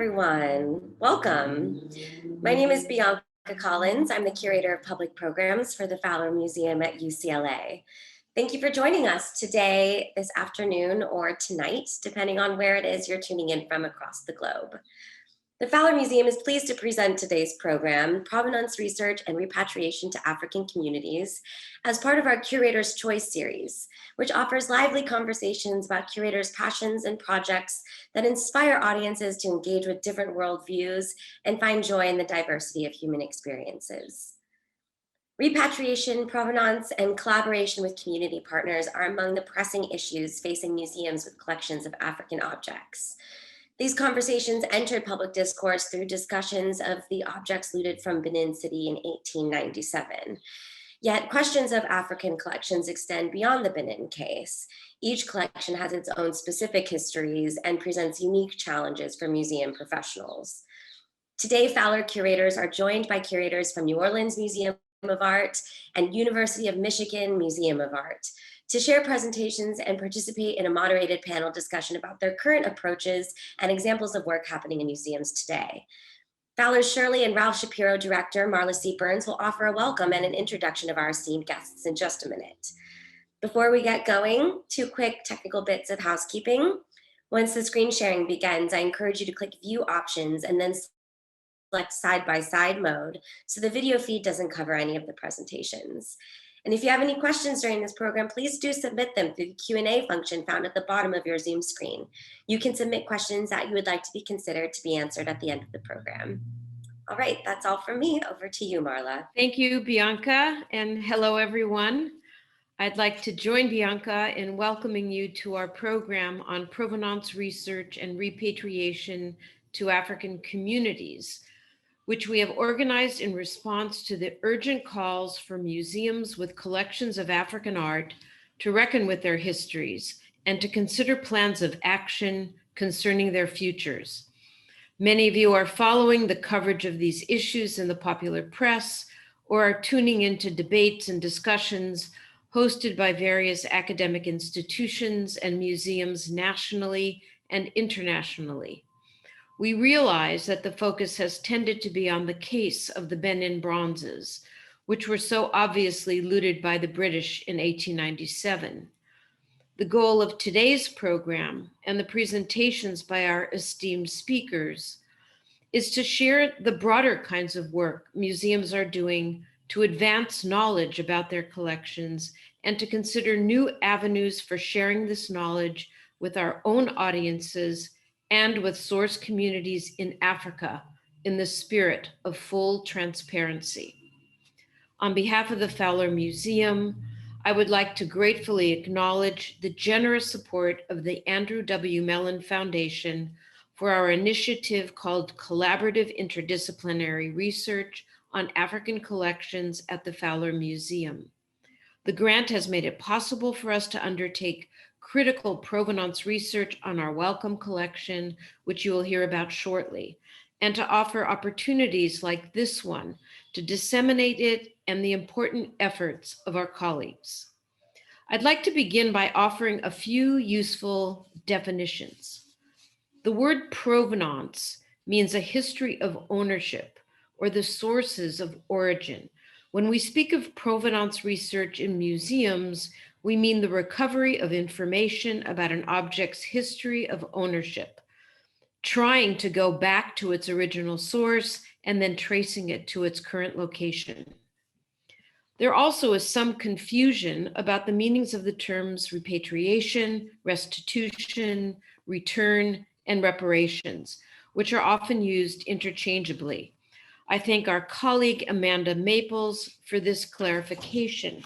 everyone. Welcome. My name is Bianca Collins. I'm the Curator of Public Programs for the Fowler Museum at UCLA. Thank you for joining us today, this afternoon, or tonight, depending on where it is you're tuning in from across the globe. The Fowler Museum is pleased to present today's program, Provenance Research and Repatriation to African Communities, as part of our Curator's Choice series, which offers lively conversations about curators' passions and projects that inspire audiences to engage with different worldviews and find joy in the diversity of human experiences. Repatriation, provenance, and collaboration with community partners are among the pressing issues facing museums with collections of African objects. These conversations entered public discourse through discussions of the objects looted from Benin City in 1897. Yet questions of African collections extend beyond the Benin case. Each collection has its own specific histories and presents unique challenges for museum professionals. Today, Fowler curators are joined by curators from New Orleans Museum of Art and University of Michigan Museum of Art to share presentations and participate in a moderated panel discussion about their current approaches and examples of work happening in museums today. Fowler's Shirley and Ralph Shapiro director, Marla C. Burns, will offer a welcome and an introduction of our esteemed guests in just a minute. Before we get going, two quick technical bits of housekeeping. Once the screen sharing begins, I encourage you to click view options and then select side-by-side mode so the video feed doesn't cover any of the presentations. And if you have any questions during this program, please do submit them through the Q&A function found at the bottom of your Zoom screen. You can submit questions that you would like to be considered to be answered at the end of the program. All right, that's all from me. Over to you, Marla. Thank you, Bianca, and hello, everyone. I'd like to join Bianca in welcoming you to our program on provenance research and repatriation to African communities, which we have organized in response to the urgent calls for museums with collections of African art to reckon with their histories and to consider plans of action concerning their futures. Many of you are following the coverage of these issues in the popular press or are tuning into debates and discussions hosted by various academic institutions and museums nationally and internationally. We realize that the focus has tended to be on the case of the Benin bronzes, which were so obviously looted by the British in 1897. The goal of today's program and the presentations by our esteemed speakers is to share the broader kinds of work museums are doing to advance knowledge about their collections and to consider new avenues for sharing this knowledge with our own audiences and with source communities in Africa in the spirit of full transparency. On behalf of the Fowler Museum, I would like to gratefully acknowledge the generous support of the Andrew W. Mellon Foundation for our initiative called Collaborative Interdisciplinary Research on African Collections at the Fowler Museum. The grant has made it possible for us to undertake critical provenance research on our Welcome collection, which you will hear about shortly, and to offer opportunities like this one to disseminate it and the important efforts of our colleagues. I'd like to begin by offering a few useful definitions. The word provenance means a history of ownership or the sources of origin. When we speak of provenance research in museums, we mean the recovery of information about an object's history of ownership, trying to go back to its original source and then tracing it to its current location. There also is some confusion about the meanings of the terms repatriation, restitution, return, and reparations, which are often used interchangeably. I thank our colleague Amanda Maples for this clarification.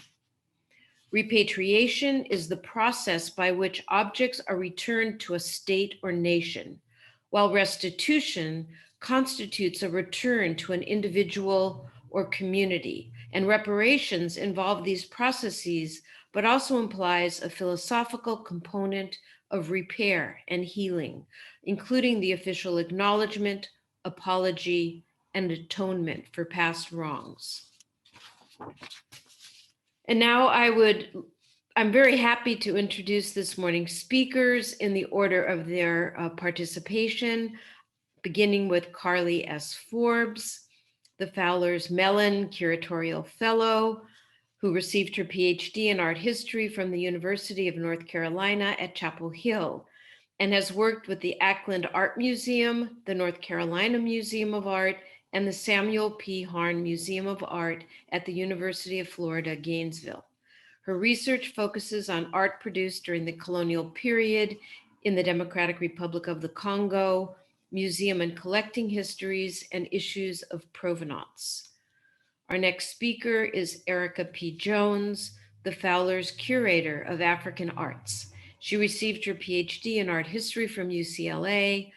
Repatriation is the process by which objects are returned to a state or nation, while restitution constitutes a return to an individual or community. And reparations involve these processes, but also implies a philosophical component of repair and healing, including the official acknowledgement, apology, and atonement for past wrongs. And now I'm very happy to introduce this morning's speakers in the order of their participation. beginning with Carly S. Forbes, the Fowler's Mellon Curatorial Fellow, who received her PhD in art history from the University of North Carolina at Chapel Hill, and has worked with the Ackland Art Museum, the North Carolina Museum of Art, and the Samuel P. Harn Museum of Art at the University of Florida, Gainesville. Her research focuses on art produced during the colonial period in the Democratic Republic of the Congo, museum and collecting histories, and issues of provenance. Our next speaker is Erica P. Jones, the Fowler's Curator of African Arts. She received her PhD in art history from UCLA,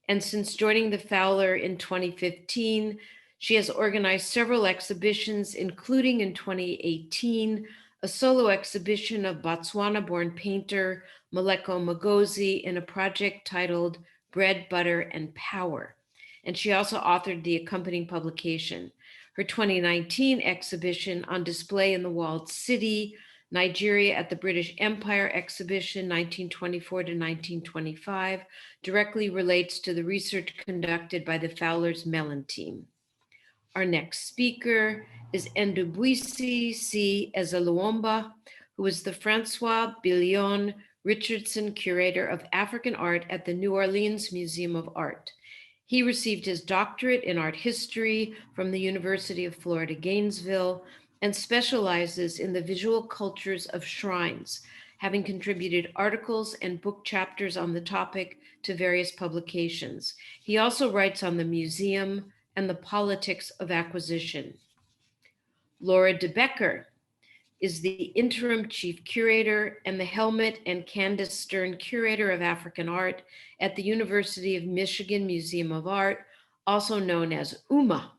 and since joining the Fowler in 2015, she has organized several exhibitions, including in 2018, a solo exhibition of Botswana-born painter Maleko Mogozi in a project titled Bread, Butter, and Power. And she also authored the accompanying publication. Her 2019 exhibition on display in the Walled City, Nigeria at the British Empire exhibition 1924 to 1925 directly relates to the research conducted by the Fowler's Mellon team. Our next speaker is Ndubuisi C. Ezeluomba, who is the Francois Billion Richardson Curator of African Art at the New Orleans Museum of Art. He received his doctorate in art history from the University of Florida, Gainesville, and specializes in the visual cultures of shrines, having contributed articles and book chapters on the topic to various publications. He also writes on the museum and the politics of acquisition. Laura de Becker is the Interim Chief Curator and the Helmut and Candis Stern Curator of African Art at the University of Michigan Museum of Art, also known as UMMA.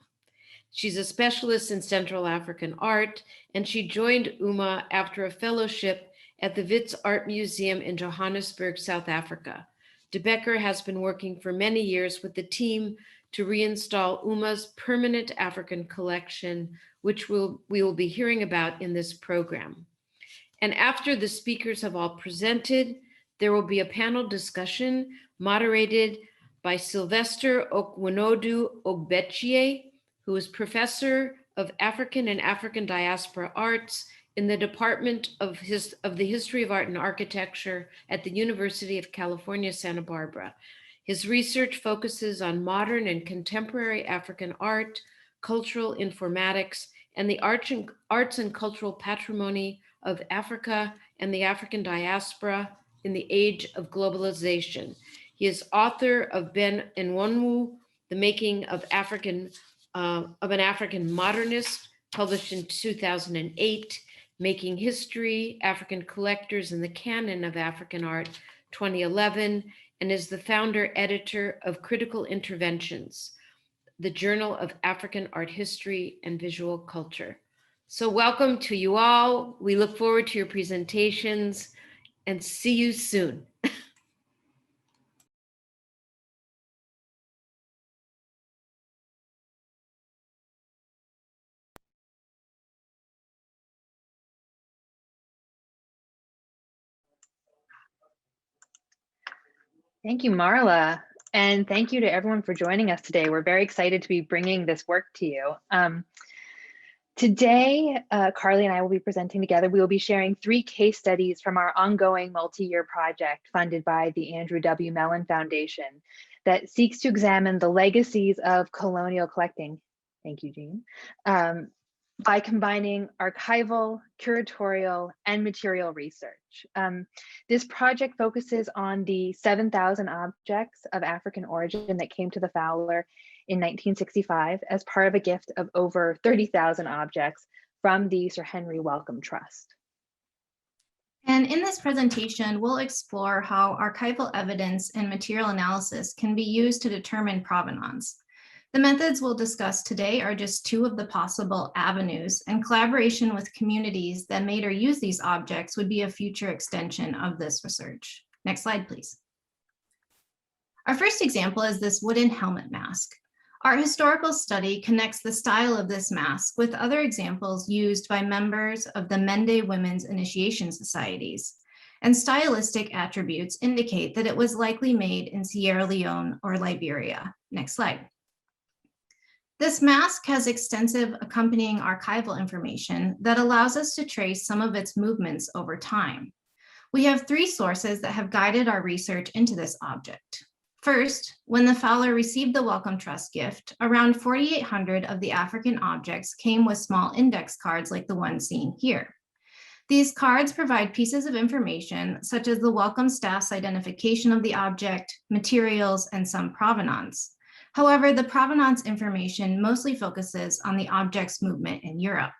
She's a specialist in Central African art, and she joined UMMA after a fellowship at the Wits Art Museum in Johannesburg, South Africa. De Becker has been working for many years with the team to reinstall UMMA's permanent African collection, which we will be hearing about in this program. And after the speakers have all presented, there will be a panel discussion moderated by Sylvester Okwunodu Ogbechie, who is Professor of African and African Diaspora Arts in the Department of the History of Art and Architecture at the University of California, Santa Barbara. His research focuses on modern and contemporary African art, cultural informatics, and the arts and cultural patrimony of Africa and the African diaspora in the age of globalization. He is author of Ben Nwanwu, The Making of an African Modernist, published in 2008, Making History, African Collectors in the Canon of African Art, 2011, and is the founder editor of Critical Interventions, the Journal of African Art History and Visual Culture. So welcome to you all. We look forward to your presentations and see you soon. Thank you, Marla. And thank you to everyone for joining us today. We're very excited to be bringing this work to you. Today, Carly and I will be presenting together. We will be sharing 3 case studies from our ongoing multi-year project funded by the Andrew W. Mellon Foundation that seeks to examine the legacies of colonial collecting. Thank you, Jean. By combining archival, curatorial, and material research. This project focuses on the 7,000 objects of African origin that came to the Fowler in 1965 as part of a gift of over 30,000 objects from the Sir Henry Wellcome Trust. And in this presentation, we'll explore how archival evidence and material analysis can be used to determine provenance. The methods we'll discuss today are just 2 of the possible avenues, and collaboration with communities that made or use these objects would be a future extension of this research. Next slide, please. Our first example is this wooden helmet mask. Our historical study connects the style of this mask with other examples used by members of the Mende Women's Initiation Societies. and stylistic attributes indicate that it was likely made in Sierra Leone or Liberia. Next slide. This mask has extensive accompanying archival information that allows us to trace some of its movements over time. We have three sources that have guided our research into this object. First, when the Fowler received the Welcome Trust gift, around 4,800 of the African objects came with small index cards like the one seen here. These cards provide pieces of information such as the welcome staff's identification of the object, materials, and some provenance. However, the provenance information mostly focuses on the object's movement in Europe.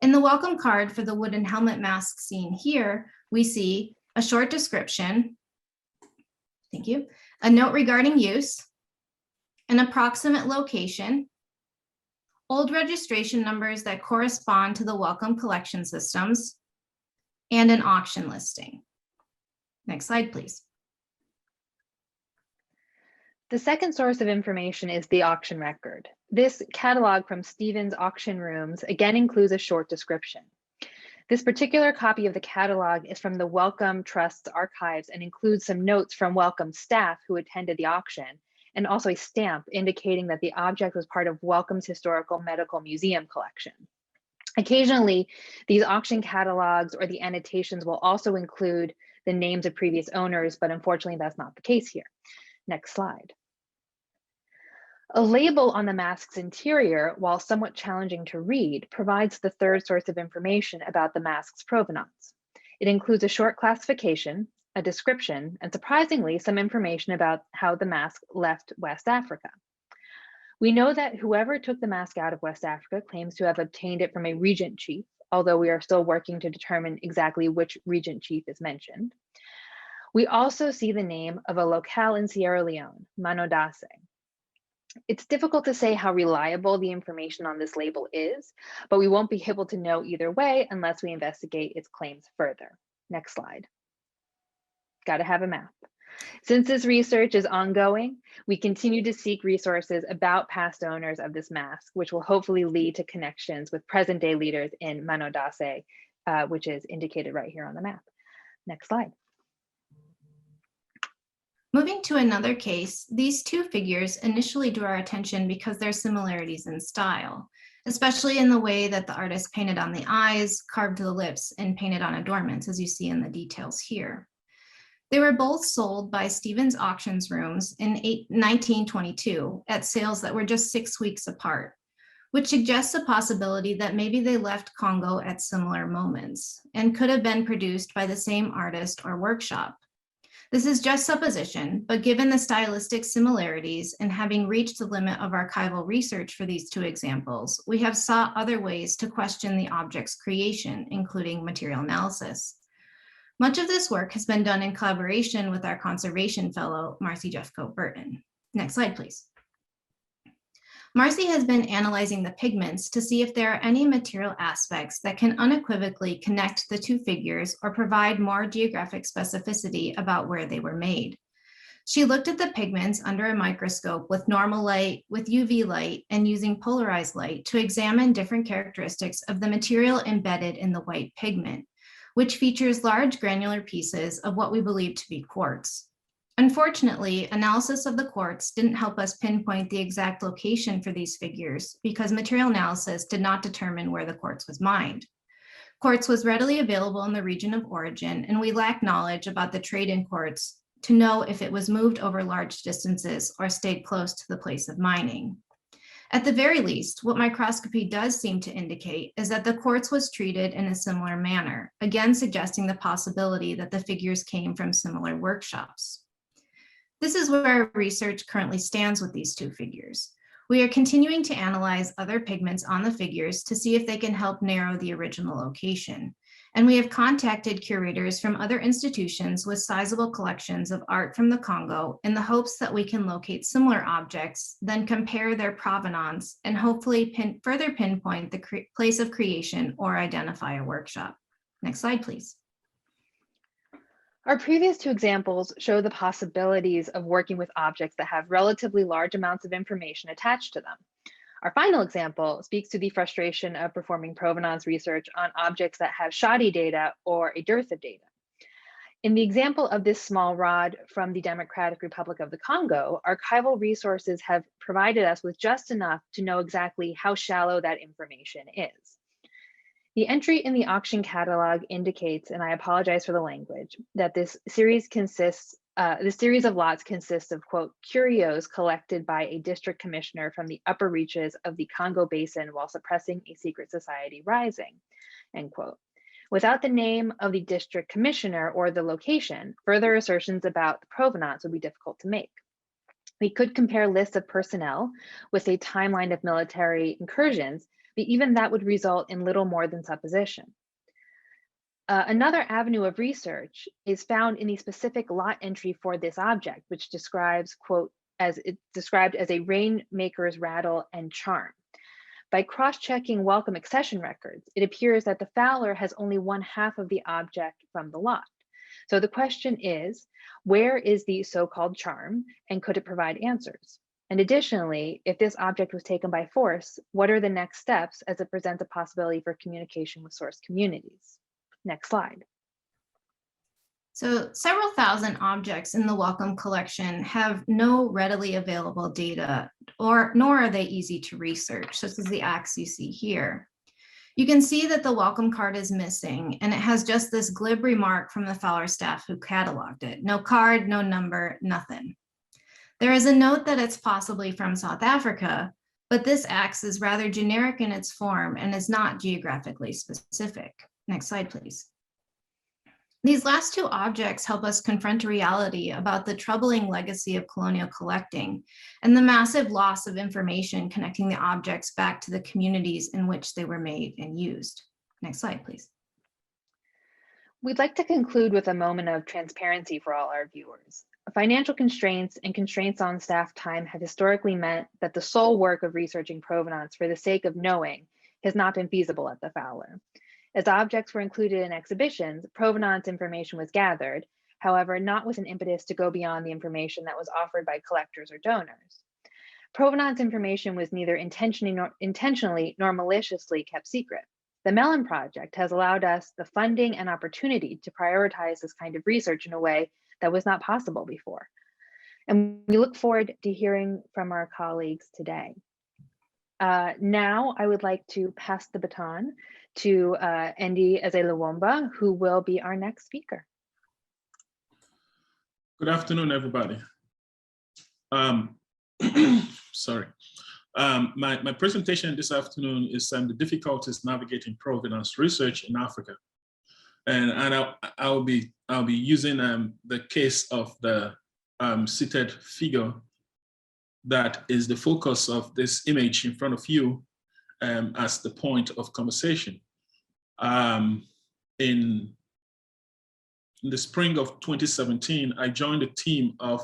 In the welcome card for the wooden helmet mask seen here, we see a short description, thank you, a note regarding use, an approximate location, old registration numbers that correspond to the welcome collection systems, and an auction listing. Next slide, please. The second source of information is the auction record. This catalog from Stevens Auction Rooms again includes a short description. This particular copy of the catalog is from the Welcome Trust's archives and includes some notes from Welcome staff who attended the auction, and also a stamp indicating that the object was part of Welcome's Historical Medical Museum collection. Occasionally, these auction catalogs or the annotations will also include the names of previous owners, but unfortunately that's not the case here. Next slide. A label on the mask's interior, while somewhat challenging to read, provides the third source of information about the mask's provenance. It includes a short classification, a description, and surprisingly, some information about how the mask left West Africa. We know that whoever took the mask out of West Africa claims to have obtained it from a regent chief, although we are still working to determine exactly which regent chief is mentioned. We also see the name of a locale in Sierra Leone, Manodase. It's difficult to say how reliable the information on this label is, but we won't be able to know either way unless we investigate its claims further. Next slide. Got to have a map. Since this research is ongoing, we continue to seek resources about past owners of this mask, which will hopefully lead to connections with present-day leaders in Manodase, which is indicated right here on the map. Next slide. Moving to another case, these two figures initially drew our attention because their similarities in style, especially in the way that the artist painted on the eyes, carved the lips, and painted on adornments, as you see in the details here. They were both sold by Stevens Auctions Rooms in 1922 at sales that were just 6 weeks apart, which suggests a possibility that maybe they left Congo at similar moments and could have been produced by the same artist or workshop. This is just supposition, but given the stylistic similarities and having reached the limit of archival research for these two examples, we have sought other ways to question the object's creation, including material analysis. Much of this work has been done in collaboration with our conservation fellow, Marcy Jeffcoat-Burton. Next slide, please. Marcy has been analyzing the pigments to see if there are any material aspects that can unequivocally connect the two figures or provide more geographic specificity about where they were made. She looked at the pigments under a microscope with normal light, with UV light, and using polarized light to examine different characteristics of the material embedded in the white pigment, which features large granular pieces of what we believe to be quartz. Unfortunately, analysis of the quartz didn't help us pinpoint the exact location for these figures because material analysis did not determine where the quartz was mined. Quartz was readily available in the region of origin, and we lack knowledge about the trade in quartz to know if it was moved over large distances or stayed close to the place of mining. At the very least, what microscopy does seem to indicate is that the quartz was treated in a similar manner, again suggesting the possibility that the figures came from similar workshops. This is where our research currently stands with these two figures. We are continuing to analyze other pigments on the figures to see if they can help narrow the original location. And we have contacted curators from other institutions with sizable collections of art from the Congo in the hopes that we can locate similar objects, then compare their provenance, and hopefully further pinpoint the place of creation or identify a workshop. Next slide, please. Our previous two examples show the possibilities of working with objects that have relatively large amounts of information attached to them. Our final example speaks to the frustration of performing provenance research on objects that have shoddy data or a dearth of data. In the example of this small rod from the Democratic Republic of the Congo, archival resources have provided us with just enough to know exactly how shallow that information is. The entry in the auction catalog indicates, and I apologize for the language, that this series of lots consists of, quote, curios collected by a district commissioner from the upper reaches of the Congo Basin while suppressing a secret society rising, end quote. Without the name of the district commissioner or the location, further assertions about the provenance would be difficult to make. We could compare lists of personnel with a timeline of military incursions, but even that would result in little more than supposition. Another avenue of research is found in the specific lot entry for this object, which describes, quote, as it's described as a rainmaker's rattle and charm. By cross-checking welcome accession records, it appears that the Fowler has only 1/2 of the object from the lot. So the question is, where is the so-called charm, and could it provide answers? And additionally, if this object was taken by force, what are the next steps as it presents a possibility for communication with source communities? Next slide. So several thousand objects in the Welcome collection have no readily available data, nor are they easy to research, such as the axe you see here. You can see that the Welcome card is missing, and it has just this glib remark from the Fowler staff who cataloged it. No card, no number, nothing. There is a note that it's possibly from South Africa, but this axe is rather generic in its form and is not geographically specific. Next slide, please. These last two objects help us confront a reality about the troubling legacy of colonial collecting and the massive loss of information connecting the objects back to the communities in which they were made and used. Next slide, please. We'd like to conclude with a moment of transparency for all our viewers. Financial constraints and constraints on staff time have historically meant that the sole work of researching provenance for the sake of knowing has not been feasible at the Fowler. As objects were included in exhibitions, provenance information was gathered, however, not with an impetus to go beyond the information that was offered by collectors or donors. Provenance information was neither intentionally nor maliciously kept secret. The Mellon Project has allowed us the funding and opportunity to prioritize this kind of research in a way that was not possible before. And we look forward to hearing from our colleagues today. Now I would like to pass the baton to Andy Ezelewomba, who will be our next speaker. Good afternoon, everybody. Sorry. My presentation this afternoon is the difficulties navigating provenance research in Africa. And I'll be using the case of the seated figure that is the focus of this image in front of you as the point of conversation. In the spring of 2017, I joined a team of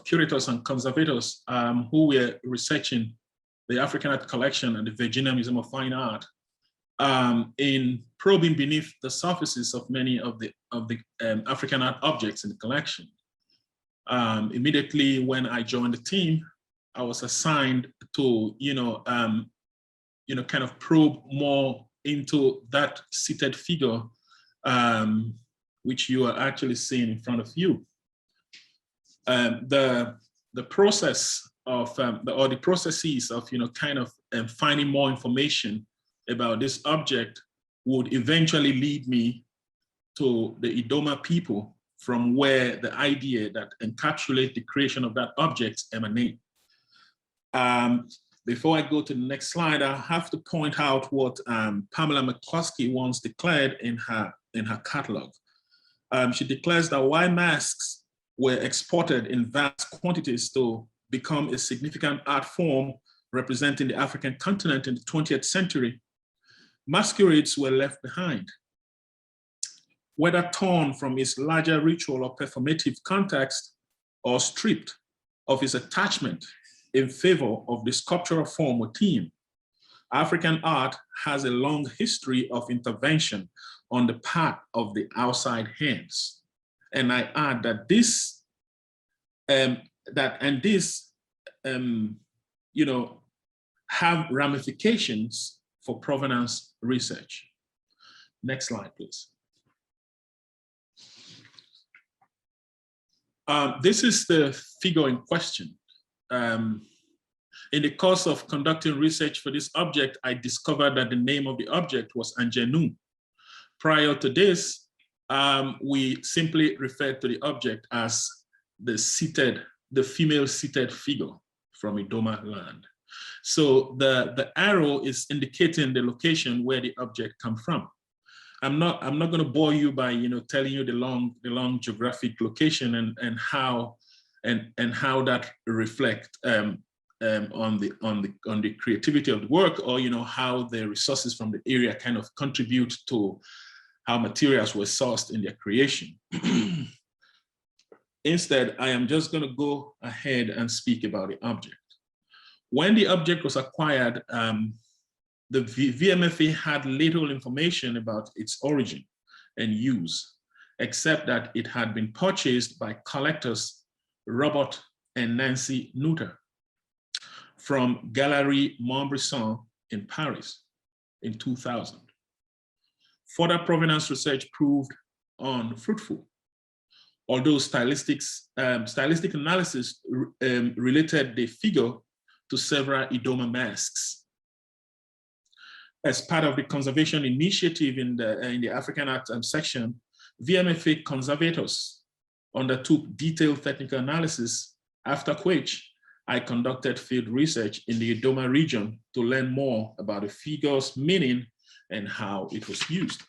curators and conservators who were researching the African art collection at the Virginia Museum of Fine Art in probing beneath the surfaces of many of the African art objects in the collection. Immediately when I joined the team, I was assigned to, kind of probe more into that seated figure, which you are actually seeing in front of you. The process of, or the processes of, finding more information about this object would eventually lead me to the Idoma people, from where the idea that encapsulates the creation of that object emanate. Before I go to the next slide, I have to point out what Pamela McCluskey once declared in her catalog. She declares that while masks were exported in vast quantities to become a significant art form representing the African continent in the 20th century, masquerades were left behind. Whether torn from its larger ritual or performative context, or stripped of its attachment in favor of the sculptural form or theme, African art has a long history of intervention on the part of the outside hands. And I add that this, have ramifications for provenance research. Next slide, please. This is the figure in question. In the course of conducting research for this object, I discovered that the name of the object was Anjenu. Prior to this, we simply referred to the object as the female seated figure from Idoma land. So the arrow is indicating the location where the object comes from. I'm not going to bore you by telling you the long geographic location and how that reflect on the creativity of the work, or how the resources from the area kind of contribute to how materials were sourced in their creation. Instead, I am just going to go ahead and speak about the object. When the object was acquired, the VMFA had little information about its origin and use, except that it had been purchased by collectors Robert and Nancy Nutter from Galerie Montbrison in Paris in 2000. Further provenance research proved unfruitful, although stylistic analysis related the figure to several Idoma masks. As part of the conservation initiative in the African art section, VMFA conservators undertook detailed technical analysis, after which I conducted field research in the Idoma region to learn more about the figure's meaning and how it was used.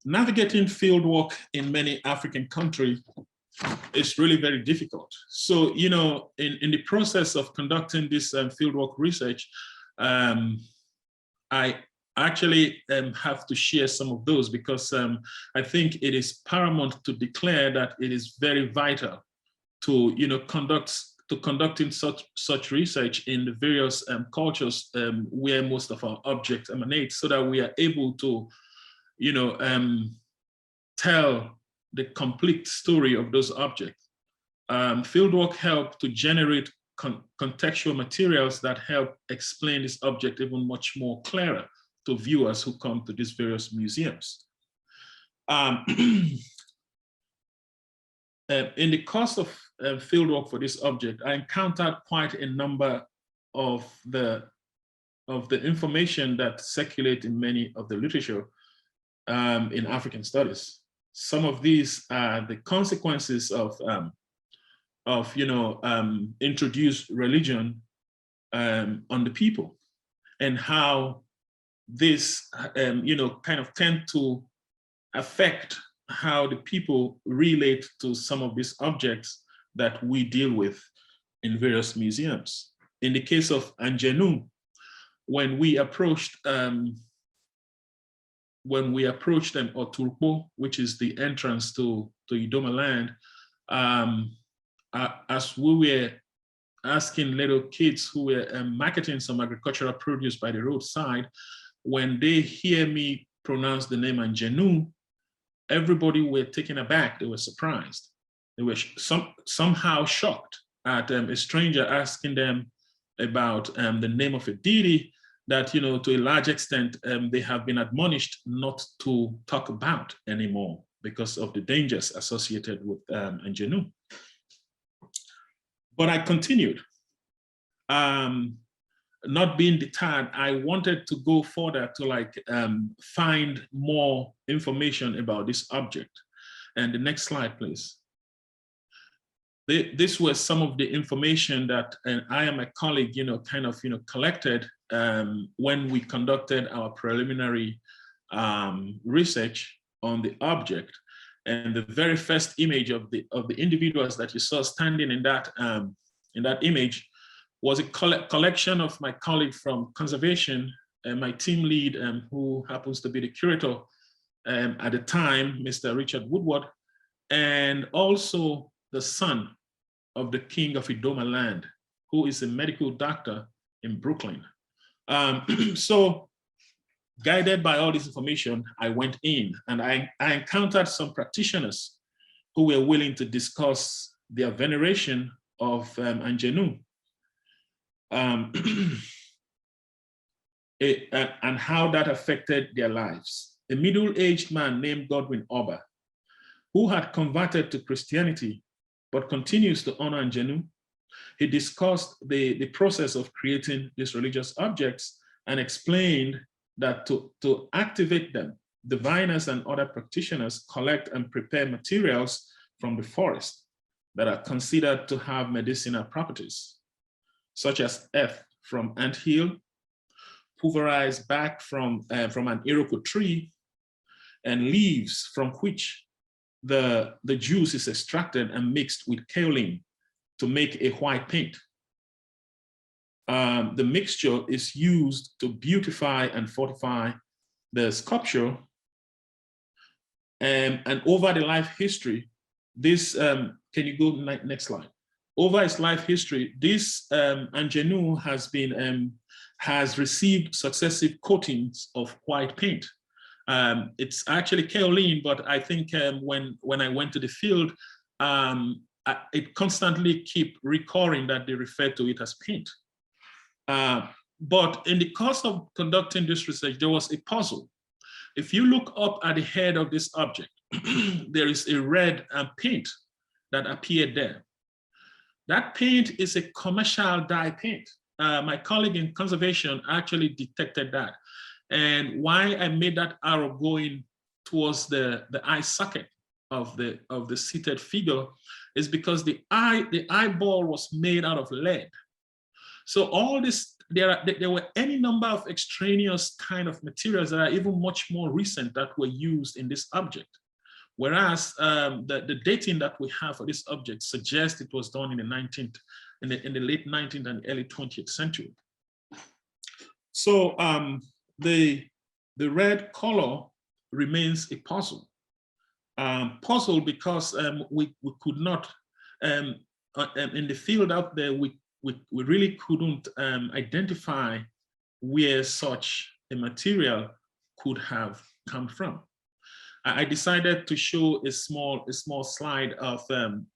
Navigating fieldwork in many African countries is really very difficult. So, in the process of conducting this fieldwork research, I actually have to share some of those because I think it is paramount to declare that it is very vital to, conducting such research in the various cultures where most of our objects emanate, so that we are able to, tell the complete story of those objects. Fieldwork help to generate contextual materials that help explain this object even much more clearer to viewers who come to these various museums. In the course of fieldwork for this object, I encountered quite a number of the information that circulate in many of the literature in African studies. Some of these are the consequences of introduced religion on the people, and how this kind of tend to affect how the people relate to some of these objects that we deal with in various museums. In the case of Anjenu, when we approached them, or Turpo, which is the entrance to Idoma land, as we were asking little kids who were marketing some agricultural produce by the roadside, when they hear me pronounce the name Anjenu, everybody were taken aback. They were surprised. They were somehow shocked at a stranger asking them about the name of a deity that, to a large extent, they have been admonished not to talk about anymore because of the dangers associated with Anjenu. But I continued. Not being deterred, I wanted to go further to find more information about this object. And the next slide, please. This was some of the information that I and my colleague, collected when we conducted our preliminary research on the object. And the very first image of the individuals that you saw standing in that image was a collection of my colleague from conservation and my team lead, who happens to be the curator at the time, Mr. Richard Woodward, and also the son of the king of Idoma land, who is a medical doctor in Brooklyn. So guided by all this information, I went in and I encountered some practitioners who were willing to discuss their veneration of Anjenu and how that affected their lives. a middle-aged man named Godwin Oba, who had converted to Christianity, but continues to honor Anjanu. He discussed the process of creating these religious objects and explained that to activate them, diviners and other practitioners collect and prepare materials from the forest that are considered to have medicinal properties, such as earth from anthill, pulverized bark from an iroko tree, and leaves from which the juice is extracted and mixed with kaolin to make a white paint. The mixture is used to beautify and fortify the sculpture. And over the life history, this, can you go next slide? Over its life history, this Anjanu has received successive coatings of white paint. It's actually kaolin, but I think when I went to the field, it constantly keep recurring that they refer to it as paint. But in the course of conducting this research, there was a puzzle. If you look up at the head of this object, there is a red paint that appeared there. That paint is a commercial dye paint. My colleague in conservation actually detected that. And why I made that arrow going towards the eye socket of the seated figure is because the eyeball was made out of lead. So all this, there were any number of extraneous kind of materials that are even much more recent that were used in this object. Whereas the dating that we have for this object suggests it was done in the late 19th and early 20th century. So the red color remains a puzzle. Puzzle because we could not, in the field out there, we really couldn't identify where such a material could have come from. I decided to show a small slide of an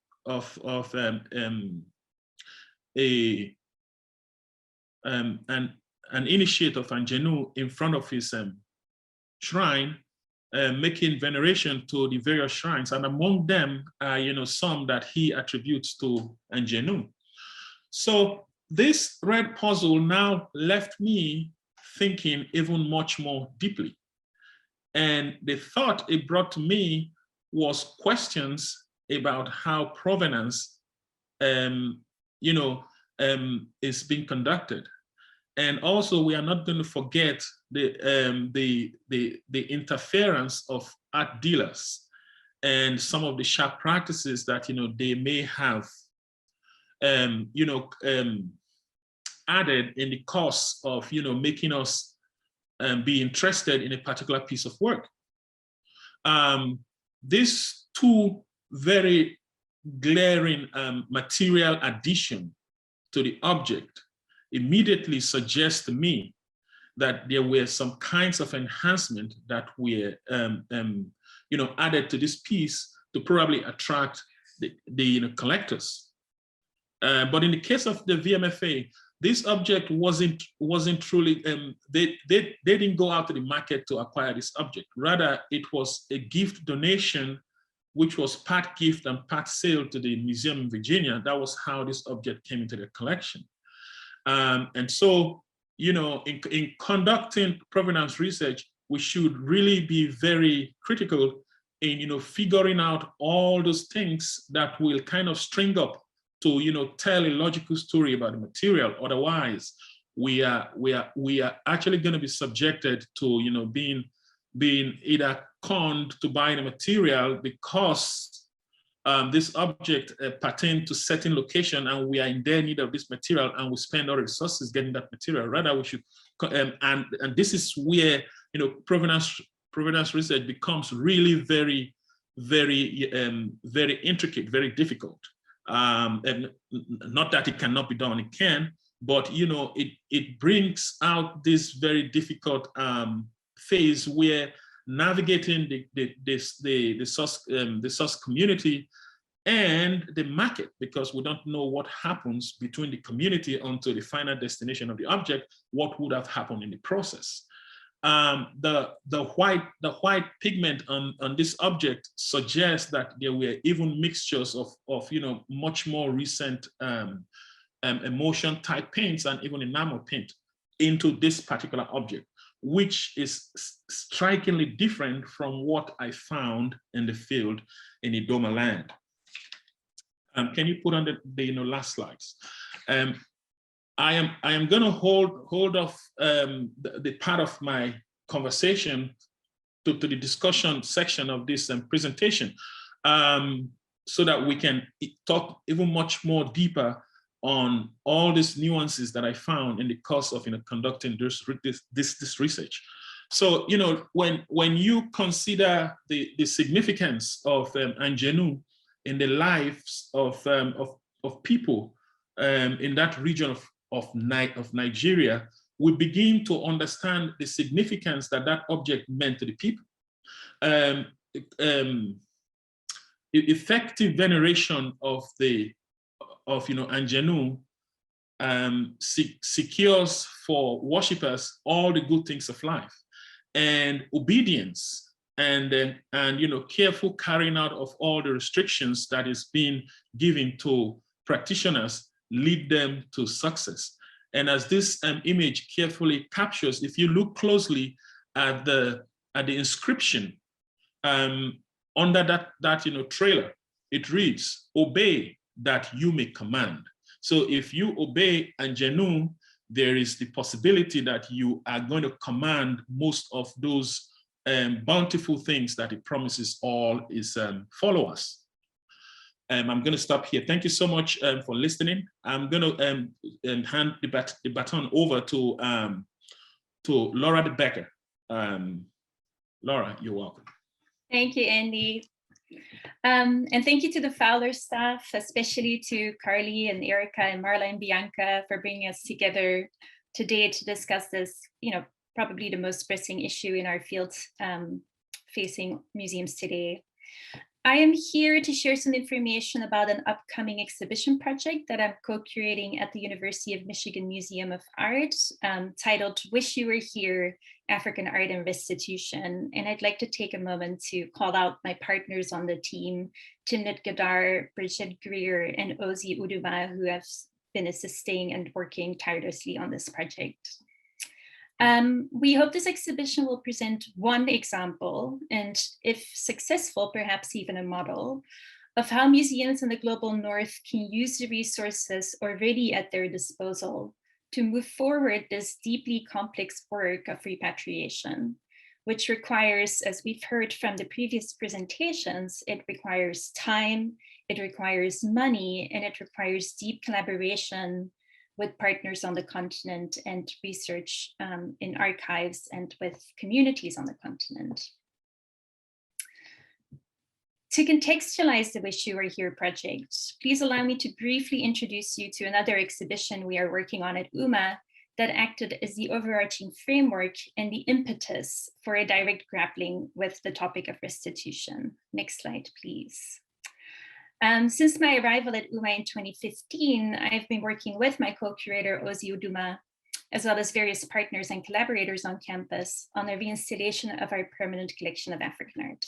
initiate of Anjanu in front of his shrine, making veneration to the various shrines, and among them, some that he attributes to Anjanu. So this red puzzle now left me thinking even much more deeply. And the thought it brought to me was questions about how provenance, is being conducted. And also, we are not going to forget the interference of art dealers and some of the sharp practices that they may have added in the course of making us be interested in a particular piece of work. These two very glaring material addition to the object immediately suggests to me that there were some kinds of enhancement that were added to this piece to probably attract the collectors. But in the case of the VMFA, this object wasn't truly, they didn't go out to the market to acquire this object. Rather, it was a gift donation, which was part gift and part sale to the museum in Virginia. That was how this object came into their collection. And so, in conducting provenance research, we should really be very critical in, figuring out all those things that will kind of string up to, tell a logical story about the material. Otherwise, we are actually going to be subjected to, being either conned to buy the material because this object pertains to certain location and we are in their need of this material and we spend our resources getting that material. Rather, we should, and this is where, provenance research becomes really very, very intricate, very difficult. And not that it cannot be done, it can, but it brings out this very difficult phase where navigating the source community and the market, because we don't know what happens between the community until the final destination of the object, what would have happened in the process. the white pigment on this object suggests that there were even mixtures of much more recent emulsion type paints and even enamel paint into this particular object, which is strikingly different from what I found in the field in Idoma land. Can you put on the last slides? I am going to hold off the part of my conversation to the discussion section of this presentation, so that we can talk even much more deeper on all these nuances that I found in the course of conducting this research. So when you consider the significance of Anjenu in the lives of people in that region of Nigeria, we begin to understand the significance that object meant to the people. Effective veneration of Anjenu secures for worshippers all the good things of life, and obedience and careful carrying out of all the restrictions that is being given to practitioners lead them to success. And as this image carefully captures, if you look closely at the inscription under that trailer, it reads, "Obey that you may command." So if you obey Anjenu, there is the possibility that you are going to command most of those bountiful things that it promises all its followers. I'm going to stop here. Thank you so much for listening. I'm going to hand the baton over to Laura de Becker. Laura, you're welcome. Thank you, Andy. And thank you to the Fowler staff, especially to Carly and Erica and Marla and Bianca for bringing us together today to discuss this, probably the most pressing issue in our field facing museums today. I am here to share some information about an upcoming exhibition project that I'm co-curating at the University of Michigan Museum of Art, titled "Wish You Were Here, African Art and Restitution." And I'd like to take a moment to call out my partners on the team, Timnit Gadar, Bridget Greer, and Ozi Uduma, who have been assisting and working tirelessly on this project. We hope this exhibition will present one example, and if successful, perhaps even a model, of how museums in the global north can use the resources already at their disposal to move forward this deeply complex work of repatriation, which requires, as we've heard from the previous presentations, it requires time, it requires money, and it requires deep collaboration with partners on the continent and research in archives and with communities on the continent. To contextualize the Wish You Were Here project, please allow me to briefly introduce you to another exhibition we are working on at UMMA that acted as the overarching framework and the impetus for a direct grappling with the topic of restitution. Next slide, please. Since my arrival at UMMA in 2015, I've been working with my co-curator, Ozi Uduma, as well as various partners and collaborators on campus on the reinstallation of our permanent collection of African art.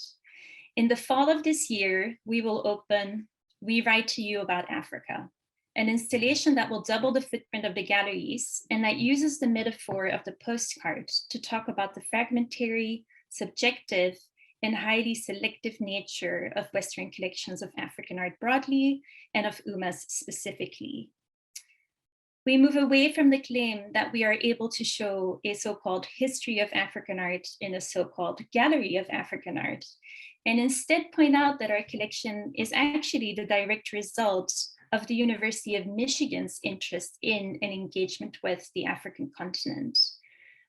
In the fall of this year, we will open We Write to You About Africa, an installation that will double the footprint of the galleries and that uses the metaphor of the postcard to talk about the fragmentary, subjective, and highly selective nature of Western collections of African art broadly and of UMMA's specifically. We move away from the claim that we are able to show a so-called history of African art in a so-called gallery of African art, and instead point out that our collection is actually the direct result of the University of Michigan's interest in and engagement with the African continent.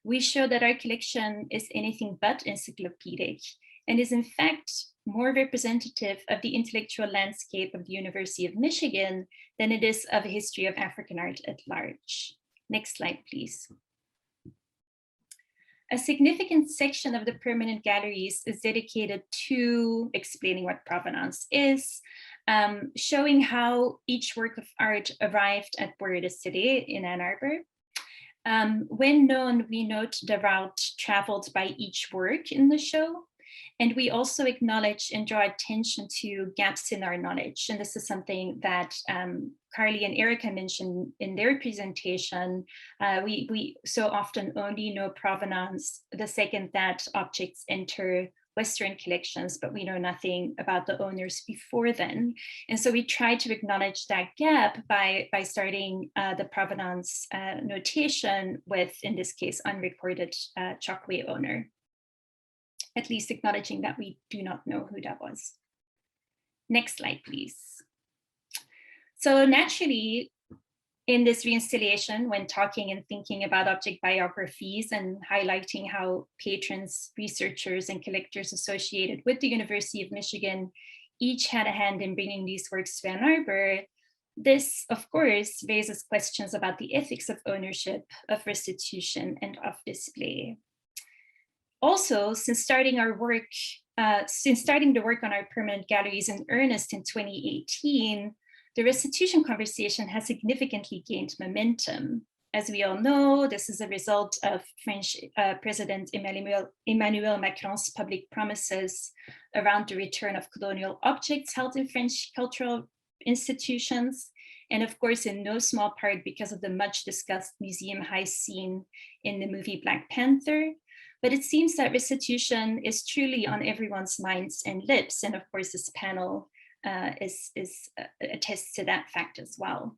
We show that our collection is anything but encyclopedic and is in fact more representative of the intellectual landscape of the University of Michigan than it is of a history of African art at large. Next slide, please. A significant section of the permanent galleries is dedicated to explaining what provenance is, showing how each work of art arrived at where it is today in Ann Arbor, When known, we note the route traveled by each work in the show. And we also acknowledge and draw attention to gaps in our knowledge. And this is something that Carly and Erica mentioned in their presentation. We so often only know provenance the second that objects enter Western collections, but we know nothing about the owners before then. And so we try to acknowledge that gap by starting the provenance notation with, in this case, unrecorded Chokwe owner, at least acknowledging that we do not know who that was. Next slide, please. So naturally, in this reinstallation, when talking and thinking about object biographies and highlighting how patrons, researchers, and collectors associated with the University of Michigan each had a hand in bringing these works to Ann Arbor, this, of course, raises questions about the ethics of ownership, of restitution, and of display. Also, since starting the work on our permanent galleries in earnest in 2018, the restitution conversation has significantly gained momentum. As we all know, this is a result of French President Emmanuel Macron's public promises around the return of colonial objects held in French cultural institutions, and of course, in no small part because of the much discussed museum heist scene in the movie Black Panther. But it seems that restitution is truly on everyone's minds and lips. And of course, this panel attests to that fact as well.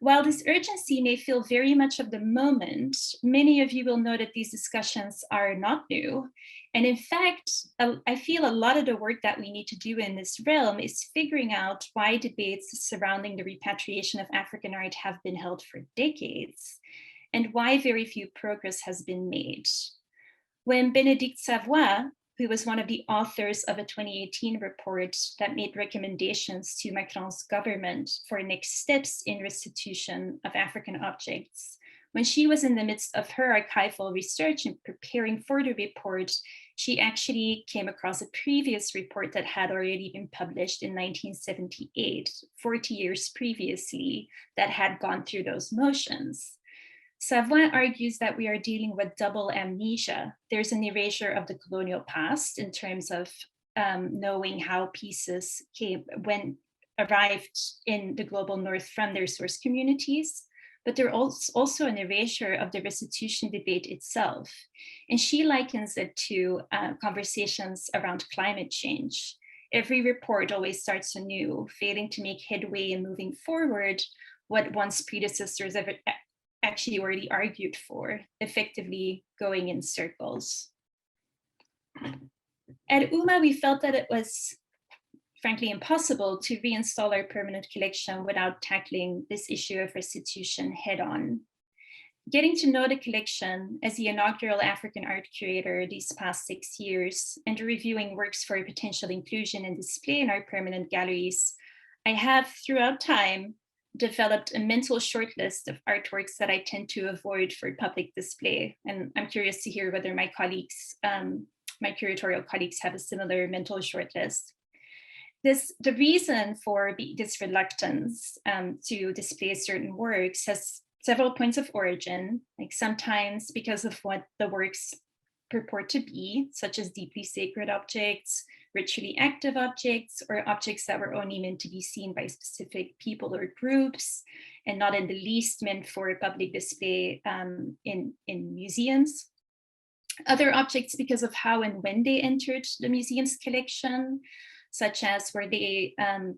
While this urgency may feel very much of the moment, many of you will know that these discussions are not new. And in fact, I feel a lot of the work that we need to do in this realm is figuring out why debates surrounding the repatriation of African art have been held for decades, and why very few progress has been made. When Bénédicte Savoy, who was one of the authors of a 2018 report that made recommendations to Macron's government for next steps in restitution of African objects, when she was in the midst of her archival research and preparing for the report, she actually came across a previous report that had already been published in 1978, 40 years previously, that had gone through those motions. Savoy argues that we are dealing with double amnesia. There's an erasure of the colonial past in terms of knowing how pieces arrived in the global north from their source communities, but there's also an erasure of the restitution debate itself. And she likens it to conversations around climate change. Every report always starts anew, failing to make headway in moving forward what one's predecessors actually already argued for, effectively going in circles. At UMMA, we felt that it was frankly impossible to reinstall our permanent collection without tackling this issue of restitution head on. Getting to know the collection as the inaugural African art curator these past 6 years and reviewing works for potential inclusion and display in our permanent galleries, I have throughout time developed a mental shortlist of artworks that I tend to avoid for public display. And I'm curious to hear whether my colleagues, my curatorial colleagues, have a similar mental shortlist. The reason for this reluctance to display certain works has several points of origin, like sometimes because of what the works purport to be, such as deeply sacred objects, ritually active objects, or objects that were only meant to be seen by specific people or groups, and not in the least meant for public display in museums. Other objects because of how and when they entered the museum's collection, such as were they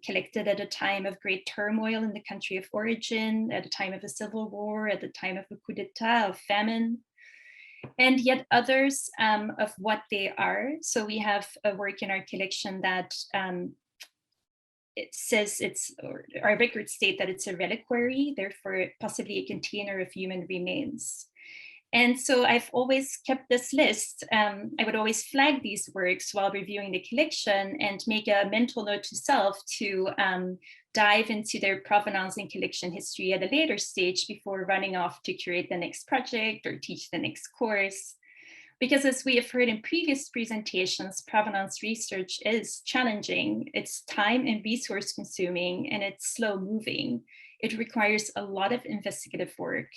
collected at a time of great turmoil in the country of origin, at a time of a civil war, at the time of a coup d'etat, of famine, and yet others of what they are. So we have a work in our collection that it says our records state that it's a reliquary, therefore possibly a container of human remains. And so I've always kept this list. I would always flag these works while reviewing the collection and make a mental note to self to dive into their provenance and collection history at a later stage before running off to curate the next project or teach the next course. Because as we have heard in previous presentations, provenance research is challenging. It's time and resource consuming, and it's slow moving. It requires a lot of investigative work,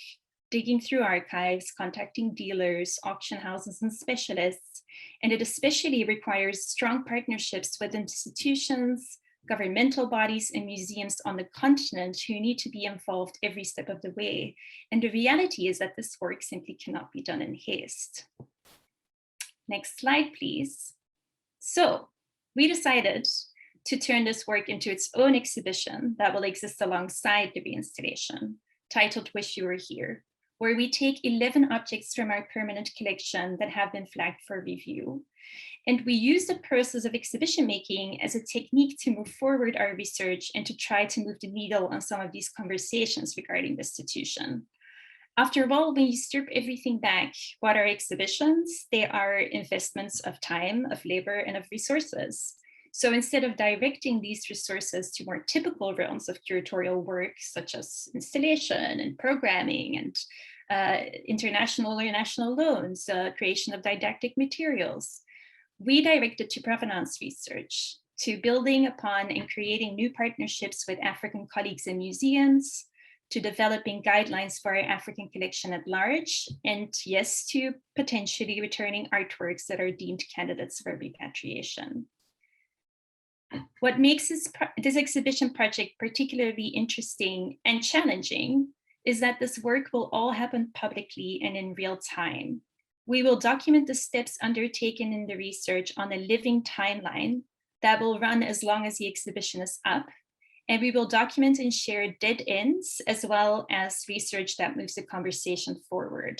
digging through archives, contacting dealers, auction houses, and specialists. And it especially requires strong partnerships with institutions, governmental bodies, and museums on the continent who need to be involved every step of the way. And the reality is that this work simply cannot be done in haste. Next slide, please. So we decided to turn this work into its own exhibition that will exist alongside the reinstallation, titled Wish You Were Here, where we take 11 objects from our permanent collection that have been flagged for review. And we use the process of exhibition making as a technique to move forward our research and to try to move the needle on some of these conversations regarding restitution. After all, when you strip everything back, what are exhibitions? They are investments of time, of labor, and of resources. So instead of directing these resources to more typical realms of curatorial work, such as installation and programming and international or national loans, creation of didactic materials, we directed to provenance research, to building upon and creating new partnerships with African colleagues in museums, to developing guidelines for our African collection at large, and yes, to potentially returning artworks that are deemed candidates for repatriation. What makes this exhibition project particularly interesting and challenging is that this work will all happen publicly and in real time. We will document the steps undertaken in the research on a living timeline that will run as long as the exhibition is up. And we will document and share dead ends as well as research that moves the conversation forward.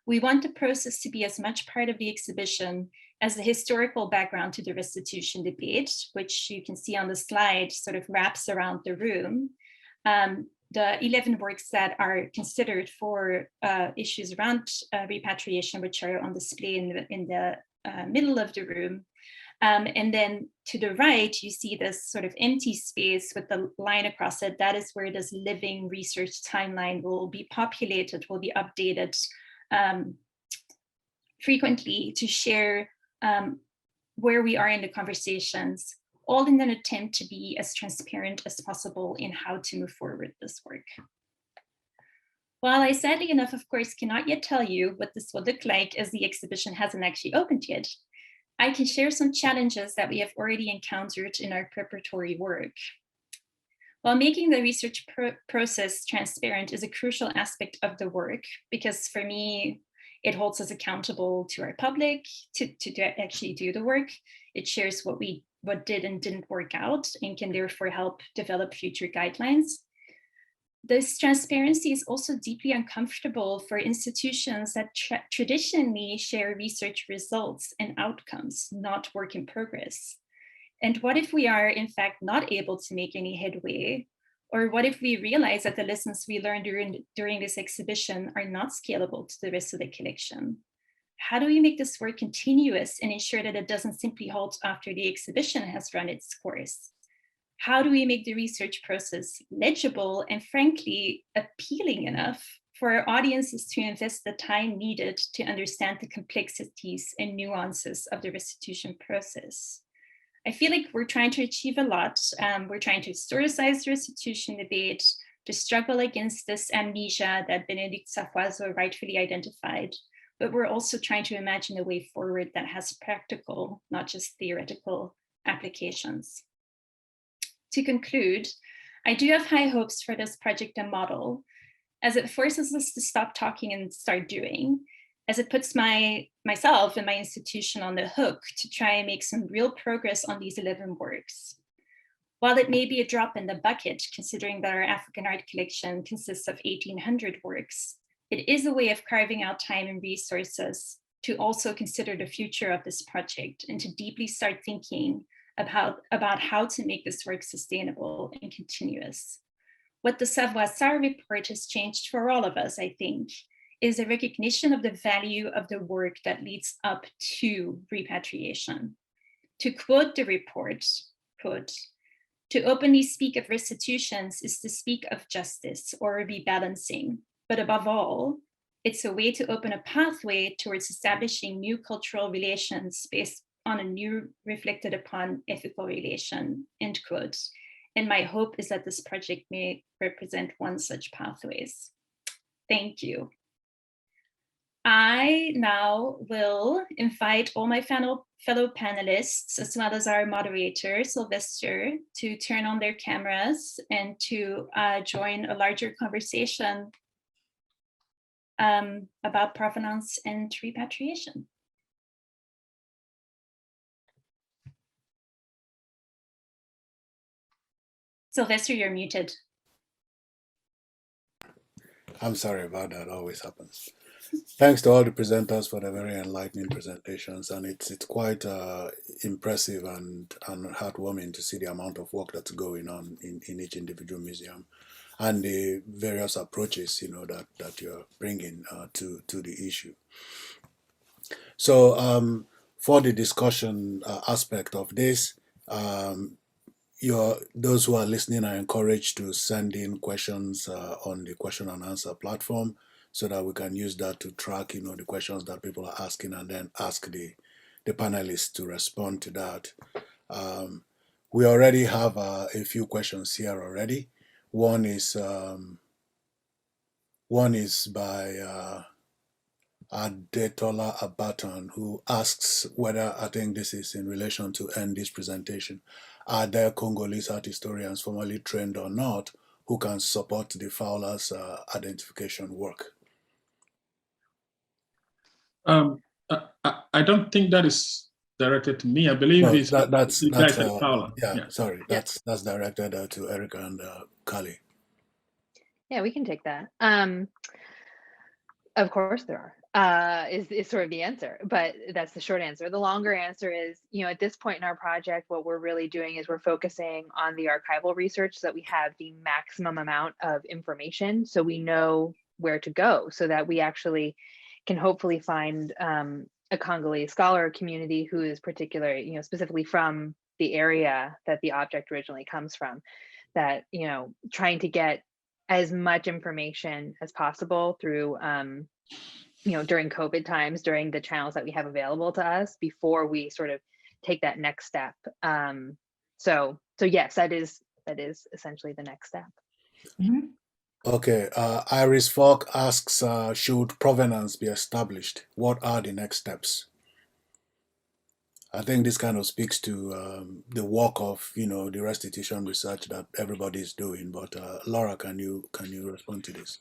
We want the process to be as much part of the exhibition as the historical background to the restitution debate, which you can see on the slide sort of wraps around the room. The 11 works that are considered for issues around repatriation, which are on display in the middle of the room. And then to the right, you see this sort of empty space with the line across it. That is where this living research timeline will be populated, will be updated frequently to share where we are in the conversations, all in an attempt to be as transparent as possible in how to move forward with this work. While I sadly enough, of course, cannot yet tell you what this will look like as the exhibition hasn't actually opened yet, I can share some challenges that we have already encountered in our preparatory work. While making the research process transparent is a crucial aspect of the work, because for me, it holds us accountable to our public to actually do the work. It shares what did and didn't work out and can therefore help develop future guidelines. This transparency is also deeply uncomfortable for institutions that traditionally share research results and outcomes, not work in progress. And what if we are, in fact, not able to make any headway? Or what if we realize that the lessons we learned during this exhibition are not scalable to the rest of the collection? How do we make this work continuous and ensure that it doesn't simply halt after the exhibition has run its course? How do we make the research process legible and frankly appealing enough for our audiences to invest the time needed to understand the complexities and nuances of the restitution process? I feel like we're trying to achieve a lot. We're trying to historicize the restitution debate, to struggle against this amnesia that Benedict Safuazo rightfully identified, but we're also trying to imagine a way forward that has practical, not just theoretical applications. To conclude, I do have high hopes for this project and model, as it forces us to stop talking and start doing, as it puts myself and my institution on the hook to try and make some real progress on these 11 works. While it may be a drop in the bucket, considering that our African art collection consists of 1,800 works, it is a way of carving out time and resources to also consider the future of this project and to deeply start thinking about how to make this work sustainable and continuous. What the Savoir-Faire report has changed for all of us, I think, is a recognition of the value of the work that leads up to repatriation. To quote the report, quote, "To openly speak of restitutions is to speak of justice or rebalancing, but above all, it's a way to open a pathway towards establishing new cultural relations based on a new reflected upon ethical relation," end quote. And my hope is that this project may represent one such pathways. Thank you. I now will invite all my fellow panelists, as well as our moderator, Sylvester, to turn on their cameras and to join a larger conversation about provenance and repatriation. Sylvester, you're muted. I'm sorry about that, always happens. Thanks to all the presenters for the very enlightening presentations, and it's quite impressive and heartwarming to see the amount of work that's going on in each individual museum, and the various approaches, you know, that you're bringing to the issue. So for the discussion aspect of this, those who are listening are encouraged to send in questions on the question and answer platform, so that we can use that to track, you know, the questions that people are asking, and then ask the panelists to respond to that. We already have a few questions here already. One is by Adetola Abaton, who asks whether, I think this is in relation to end this presentation, are there Congolese art historians formally trained or not who can support the Fowler's identification work? I don't think that is directed to me. I believe No, it's that's Fowler. Yeah, sorry, that's directed to Erica and Kali. Yeah, we can take that. Of course there are, is sort of the answer, but that's the short answer. The longer answer is, you know, at this point in our project, what we're really doing is we're focusing on the archival research so that we have the maximum amount of information, so we know where to go, so that we actually can hopefully find a Congolese scholar community who is particular, you know, specifically from the area that the object originally comes from, that, you know, trying to get as much information as possible through, you know, during COVID times, during the channels that we have available to us before we sort of take that next step. So yes, that is essentially the next step. Mm-hmm. Okay, Iris Falk asks, should provenance be established? What are the next steps? I think this kind of speaks to the work of, you know, the restitution research that everybody is doing. But Laura, can you respond to this?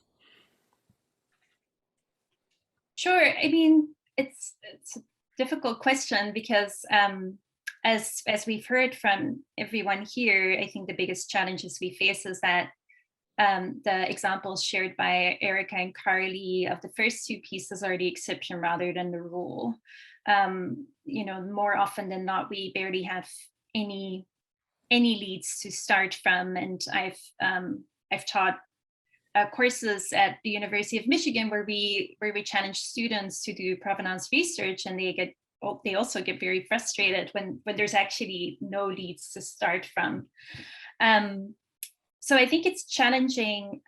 Sure. I mean, it's a difficult question because as we've heard from everyone here, I think the biggest challenges we face is that the examples shared by Erica and Carly of the first two pieces are the exception rather than the rule. You know, more often than not, we barely have any leads to start from. And I've taught courses at the University of Michigan where we challenge students to do provenance research, and they also get very frustrated when there's actually no leads to start from. So I think it's challenging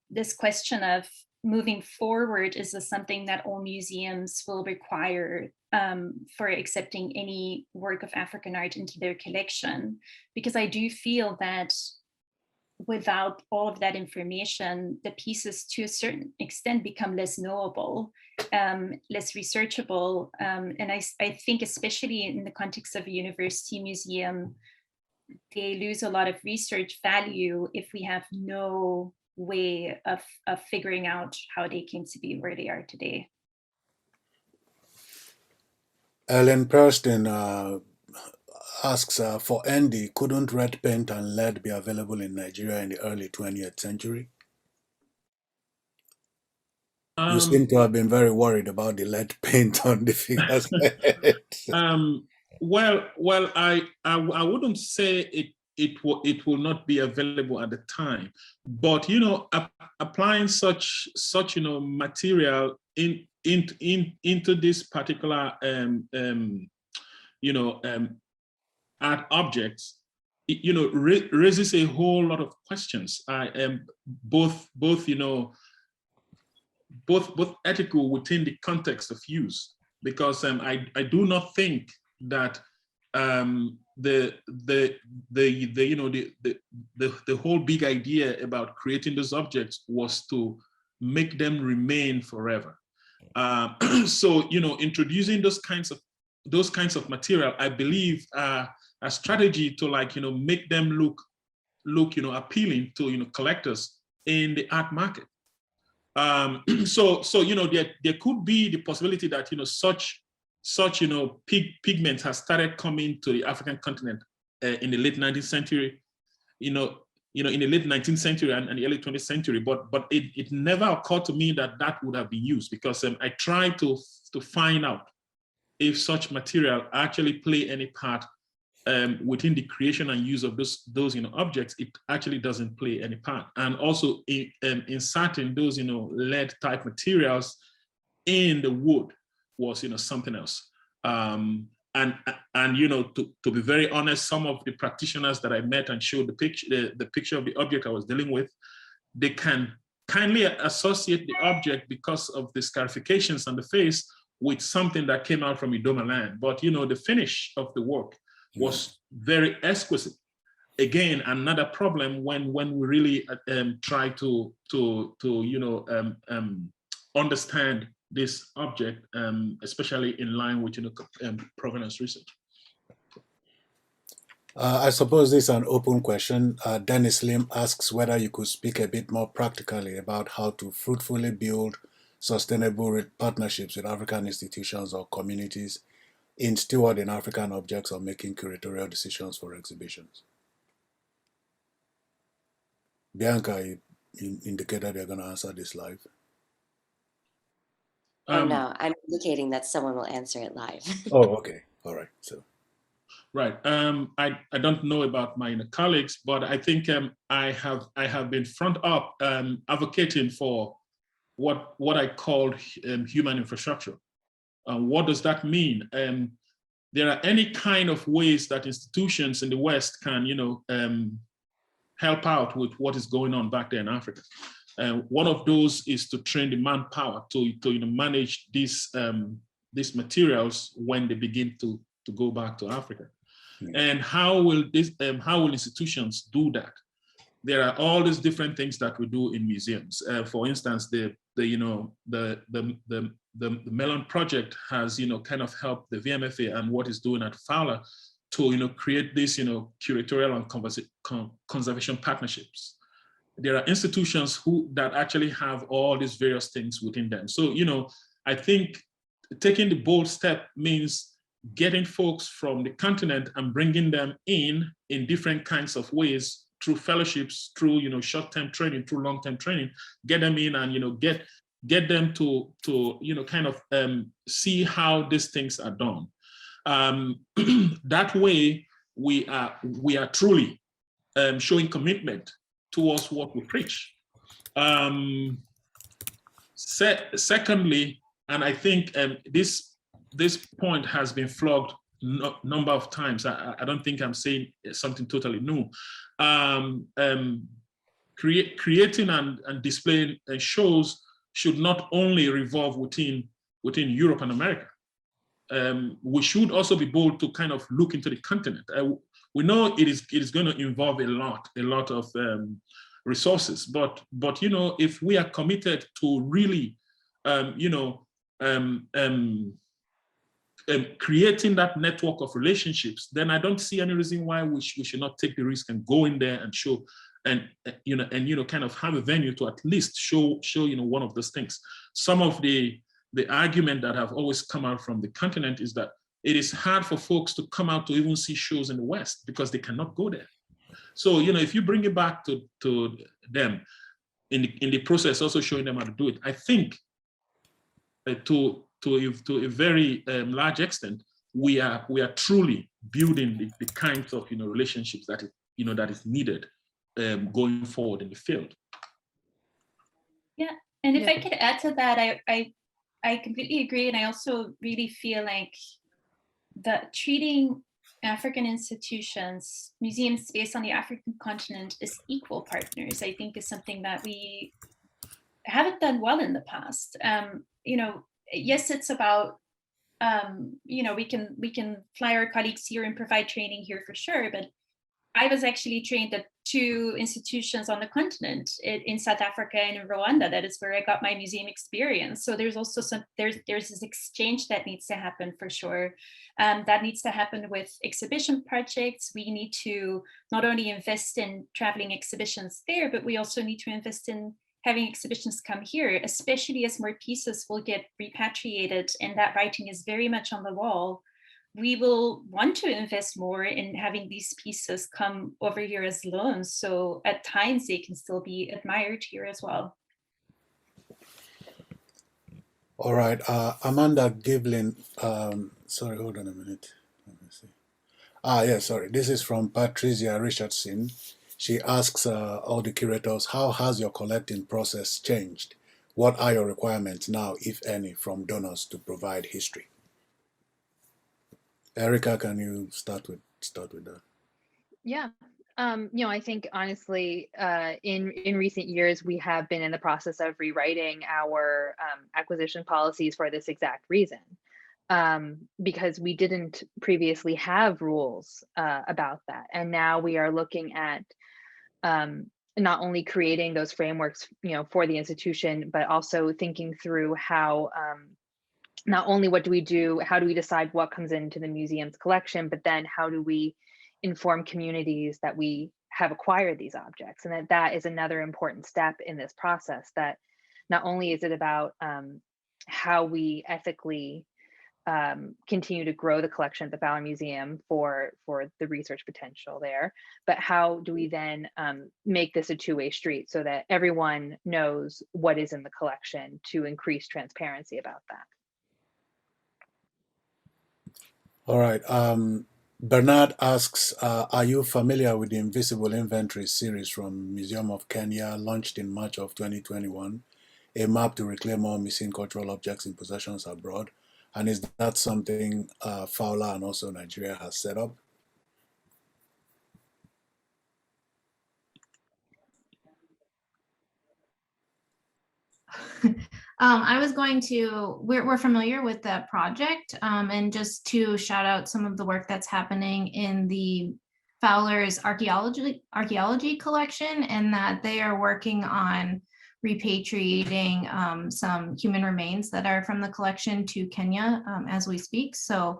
this question of moving forward. Is this something that all museums will require for accepting any work of African art into their collection? Because I do feel that without all of that information, the pieces to a certain extent become less knowable, less researchable. And I think especially in the context of a university museum, they lose a lot of research value if we have no way of figuring out how they came to be where they are today. Ellen Perston asks, for Andy, couldn't red paint and lead be available in Nigeria in the early 20th century? You seem to have been very worried about the lead paint on the figures. Well, I wouldn't say it will not be available at the time, but you know, applying such you know material into this particular you know art objects, you know, raises a whole lot of questions. I am both you know both ethical within the context of use, because I do not think that the you know the whole big idea about creating those objects was to make them remain forever. So, introducing those kinds of material, I believe, a strategy to make them look appealing to Mm. collectors in the art market. So there could be the possibility that such pigment has started coming to the African continent in the late 19th century, in the late 19th century and the early 20th century, but it never occurred to me that would have been used, because I tried to find out if such material actually play any part within the creation and use of those objects. It actually doesn't play any part. And also inserting those lead type materials in the wood was something else. And to be very honest, some of the practitioners that I met and showed the picture of the object I was dealing with, they can kindly associate the object because of the scarifications on the face with something that came out from Idoma land. But the finish of the work was very exquisite. Again, another problem when we really try to understand this object, especially in line with provenance research. I suppose this is an open question. Dennis Lim asks whether you could speak a bit more practically about how to fruitfully build sustainable partnerships with African institutions or communities in stewarding African objects or making curatorial decisions for exhibitions. Bianca, you indicated you're going to answer this live. Oh no, I'm indicating that someone will answer it live. Oh, okay. All right. So. Right. I don't know about my colleagues, but I think I have been front up advocating for what I call human infrastructure. What does that mean? There are any kind of ways that institutions in the West can, help out with what is going on back there in Africa. One of those is to train the manpower to manage these materials when they begin to go back to Africa. And how will institutions do that? There are all these different things that we do in museums. For instance, the Mellon project has kind of helped the VMFA and what it's doing at Fowler to create these curatorial and conservation partnerships. There are institutions that actually have all these various things within them. So I think taking the bold step means getting folks from the continent and bringing them in different kinds of ways, through fellowships, through short-term training, through long-term training, get them in and get them to kind of see how these things are done. That way, we are truly showing commitment towards what we preach. Secondly, and I think this point has been flogged number of times. I don't think I'm saying something totally new. Creating and displaying shows should not only revolve within Europe and America. We should also be bold to kind of look into the continent. We know it is going to involve a lot of resources, but if we are committed to really creating that network of relationships, then I don't see any reason why we should not take the risk and go in there and show and kind of have a venue to at least show one of those things. Some of the argument that have always come out from the continent is that it is hard for folks to come out to even see shows in the West because they cannot go there. So if you bring it back to them in the process, also showing them how to do it, I think to a very large extent, we are truly building the kinds of relationships that is needed going forward in the field. Yeah, and if I could add to that, I completely agree, and I also really feel like that treating African institutions, museums based on the African continent, as equal partners, I think is something that we haven't done well in the past. Yes, it's about we can fly our colleagues here and provide training here for sure, but I was actually trained at to institutions on the continent, in South Africa and in Rwanda. That is where I got my museum experience. So there's also there's this exchange that needs to happen for sure. That needs to happen with exhibition projects. We need to not only invest in traveling exhibitions there, but we also need to invest in having exhibitions come here, especially as more pieces will get repatriated and that writing is very much on the wall. We will want to invest more in having these pieces come over here as loans. So at times they can still be admired here as well. All right, Amanda Giblin, sorry, hold on a minute. Let me see. Yeah, sorry. This is from Patricia Richardson. She asks all the curators, how has your collecting process changed? What are your requirements now, if any, from donors to provide history? Erica, can you start with that? Yeah. I think honestly, in recent years, we have been in the process of rewriting our acquisition policies for this exact reason, because we didn't previously have rules about that, and now we are looking at not only creating those frameworks, for the institution, but also thinking through how. Not only what do we do, how do we decide what comes into the museum's collection, but then how do we inform communities that we have acquired these objects, and that is another important step in this process. That not only is it about how we ethically continue to grow the collection at the Fowler Museum for the research potential there, but how do we then make this a two-way street so that everyone knows what is in the collection to increase transparency about that. All right. Bernard asks, are you familiar with the Invisible Inventory series from Museum of Kenya, launched in March of 2021, a map to reclaim all missing cultural objects in possessions abroad? And is that something Fowler and also Nigeria has set up? I was going to, we're familiar with that project, and just to shout out some of the work that's happening in the Fowler's archaeology collection, and that they are working on repatriating some human remains that are from the collection to Kenya as we speak. So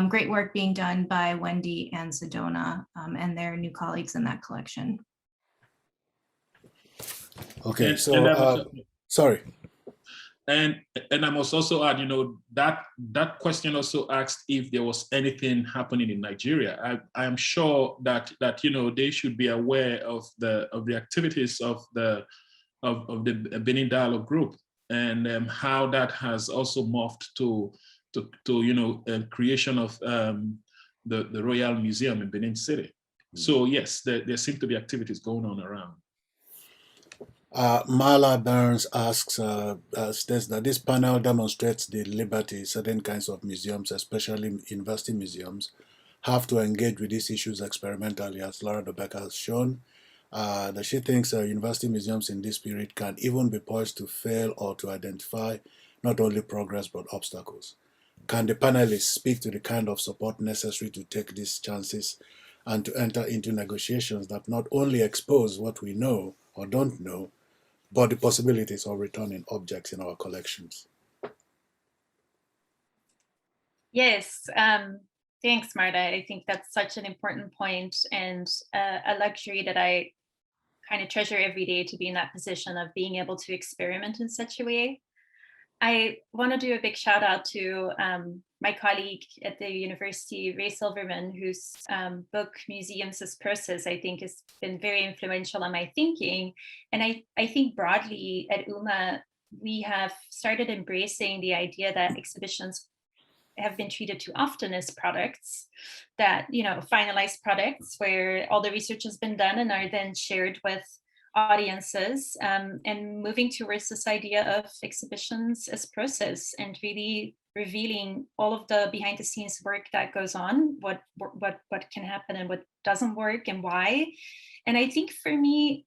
great work being done by Wendy and Sedona and their new colleagues in that collection. Okay, so sorry. And I must also add, that question also asked if there was anything happening in Nigeria. I am sure that they should be aware of the activities of the Benin Dialogue Group, and how that has also morphed to creation of the Royal Museum in Benin City. So yes, there seem to be activities going on around. Marla Burns asks, states that this panel demonstrates the liberty certain kinds of museums, especially university museums, have to engage with these issues experimentally, as Laura de Becker has shown. That she thinks university museums in this period can even be poised to fail or to identify not only progress but obstacles. Can the panelists speak to the kind of support necessary to take these chances and to enter into negotiations that not only expose what we know or don't know, but the possibilities of returning objects in our collections? Yes, thanks, Marta. I think that's such an important point, and a luxury that I kind of treasure every day, to be in that position of being able to experiment in such a way. I want to do a big shout out to my colleague at the university, Ray Silverman, whose book Museums as Process, I think, has been very influential on my thinking. And I think broadly at UMMA, we have started embracing the idea that exhibitions have been treated too often as products, that, finalized products where all the research has been done and are then shared with audiences, and moving towards this idea of exhibitions as process, and really revealing all of the behind the scenes work that goes on, what can happen and what doesn't work and why. And I think for me,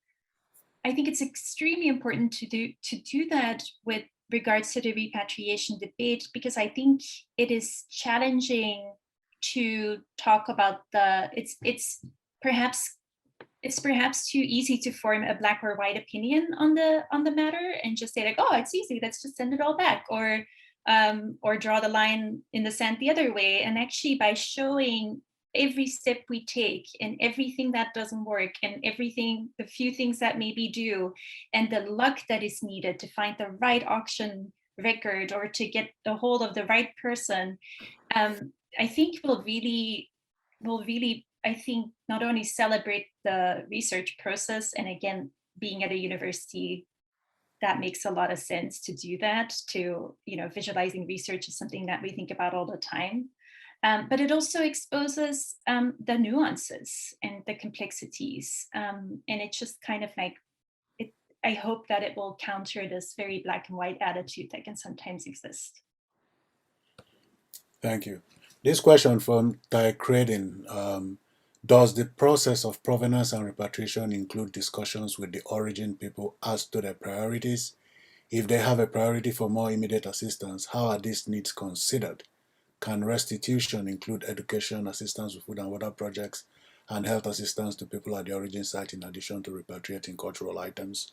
I think it's extremely important to do that with regards to the repatriation debate, because I think it is challenging to talk about it's perhaps it's perhaps too easy to form a black or white opinion on the matter and just say like, oh, it's easy, let's just send it all back, or draw the line in the sand the other way. And actually, by showing every step we take and everything that doesn't work and the few things that maybe do, and the luck that is needed to find the right auction record or to get a hold of the right person, I think will really, I think, not only celebrate the research process, and again, being at a university, that makes a lot of sense to do that, to, visualizing research is something that we think about all the time. But it also exposes the nuances and the complexities. And it's just kind of like, I hope that it will counter this very black and white attitude that can sometimes exist. Thank you. This question from Ty Credin. Does the process of provenance and repatriation include discussions with the origin people as to their priorities? If they have a priority for more immediate assistance, how are these needs considered? Can restitution include education, assistance with food and water projects, and health assistance to people at the origin site in addition to repatriating cultural items?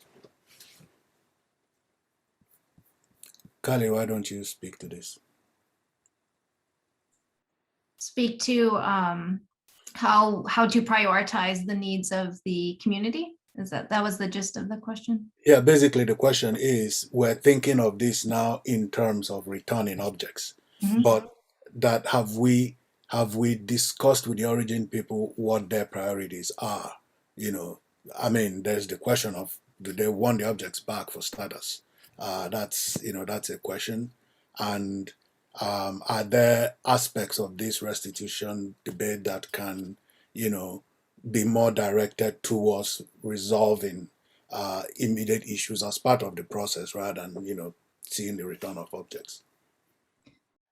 Kali, why don't you speak to this? Speak to how to prioritize the needs of the community? Is that was the gist of the question? Yeah, basically the question is, we're thinking of this now in terms of returning objects, but that have we discussed with the origin people what their priorities are? I mean, there's the question of, do they want the objects back for starters? That's a question. And are there aspects of this restitution debate that can, be more directed towards resolving immediate issues as part of the process rather than, seeing the return of objects?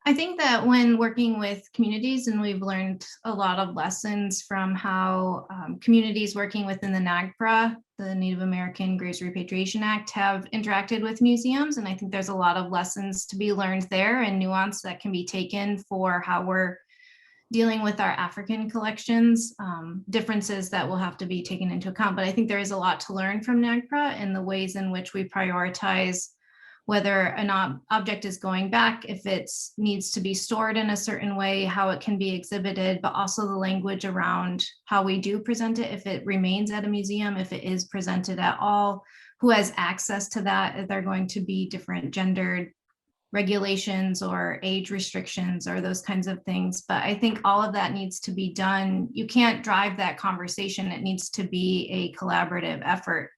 I think that when working with communities, and we've learned a lot of lessons from how communities working within the NAGPRA, the Native American Graves Repatriation Act, have interacted with museums. And I think there's a lot of lessons to be learned there and nuance that can be taken for how we're dealing with our African collections, differences that will have to be taken into account. But I think there is a lot to learn from NAGPRA and the ways in which we prioritize whether an object is going back, if it needs to be stored in a certain way, how it can be exhibited, but also the language around how we do present it, if it remains at a museum, if it is presented at all, who has access to that, if they're going to be different gendered regulations or age restrictions or those kinds of things. But I think all of that needs to be done. You can't drive that conversation. It needs to be a collaborative effort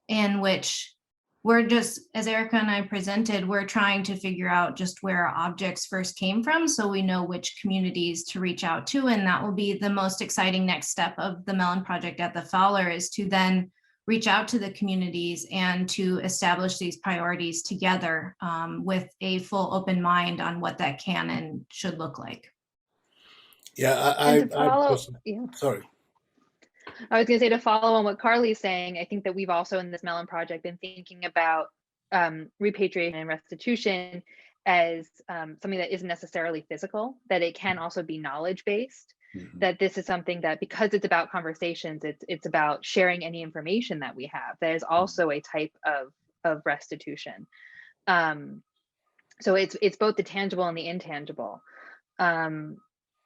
in which we're just, as Erica and I presented, we're trying to figure out just where our objects first came from so we know which communities to reach out to. And that will be the most exciting next step of the Mellon Project at the Fowler, is to then reach out to the communities and to establish these priorities together with a full open mind on what that can and should look like. Yeah, sorry. I was going to say, to follow on what Carly's saying, I think that we've also in this Mellon Project been thinking about repatriation and restitution as something that isn't necessarily physical, that it can also be knowledge-based, that this is something that, because it's about conversations, it's about sharing any information that we have. That is also a type of restitution. So it's both the tangible and the intangible.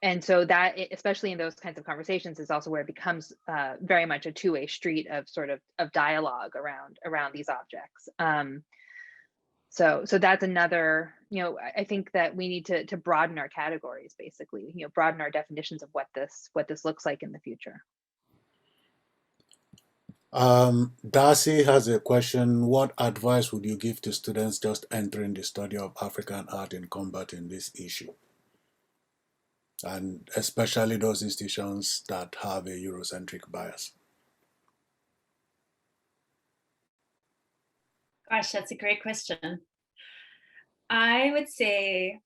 And so that, especially in those kinds of conversations, is also where it becomes very much a two-way street of sort of dialogue around these objects. So that's another, I think that we need to broaden our categories, basically, broaden our definitions of what this looks like in the future. Darcy has a question. What advice would you give to students just entering the study of African art in combating this issue? And especially those institutions that have a Eurocentric bias? Gosh, that's a great question. I would say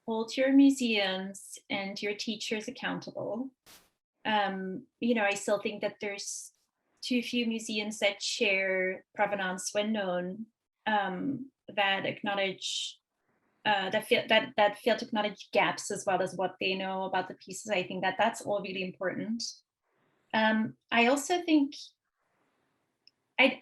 hold your museums and your teachers accountable. I still think that there's too few museums that share provenance when known, that acknowledge that fail to acknowledge gaps as well as what they know about the pieces. I think that that's all really important. I also think, and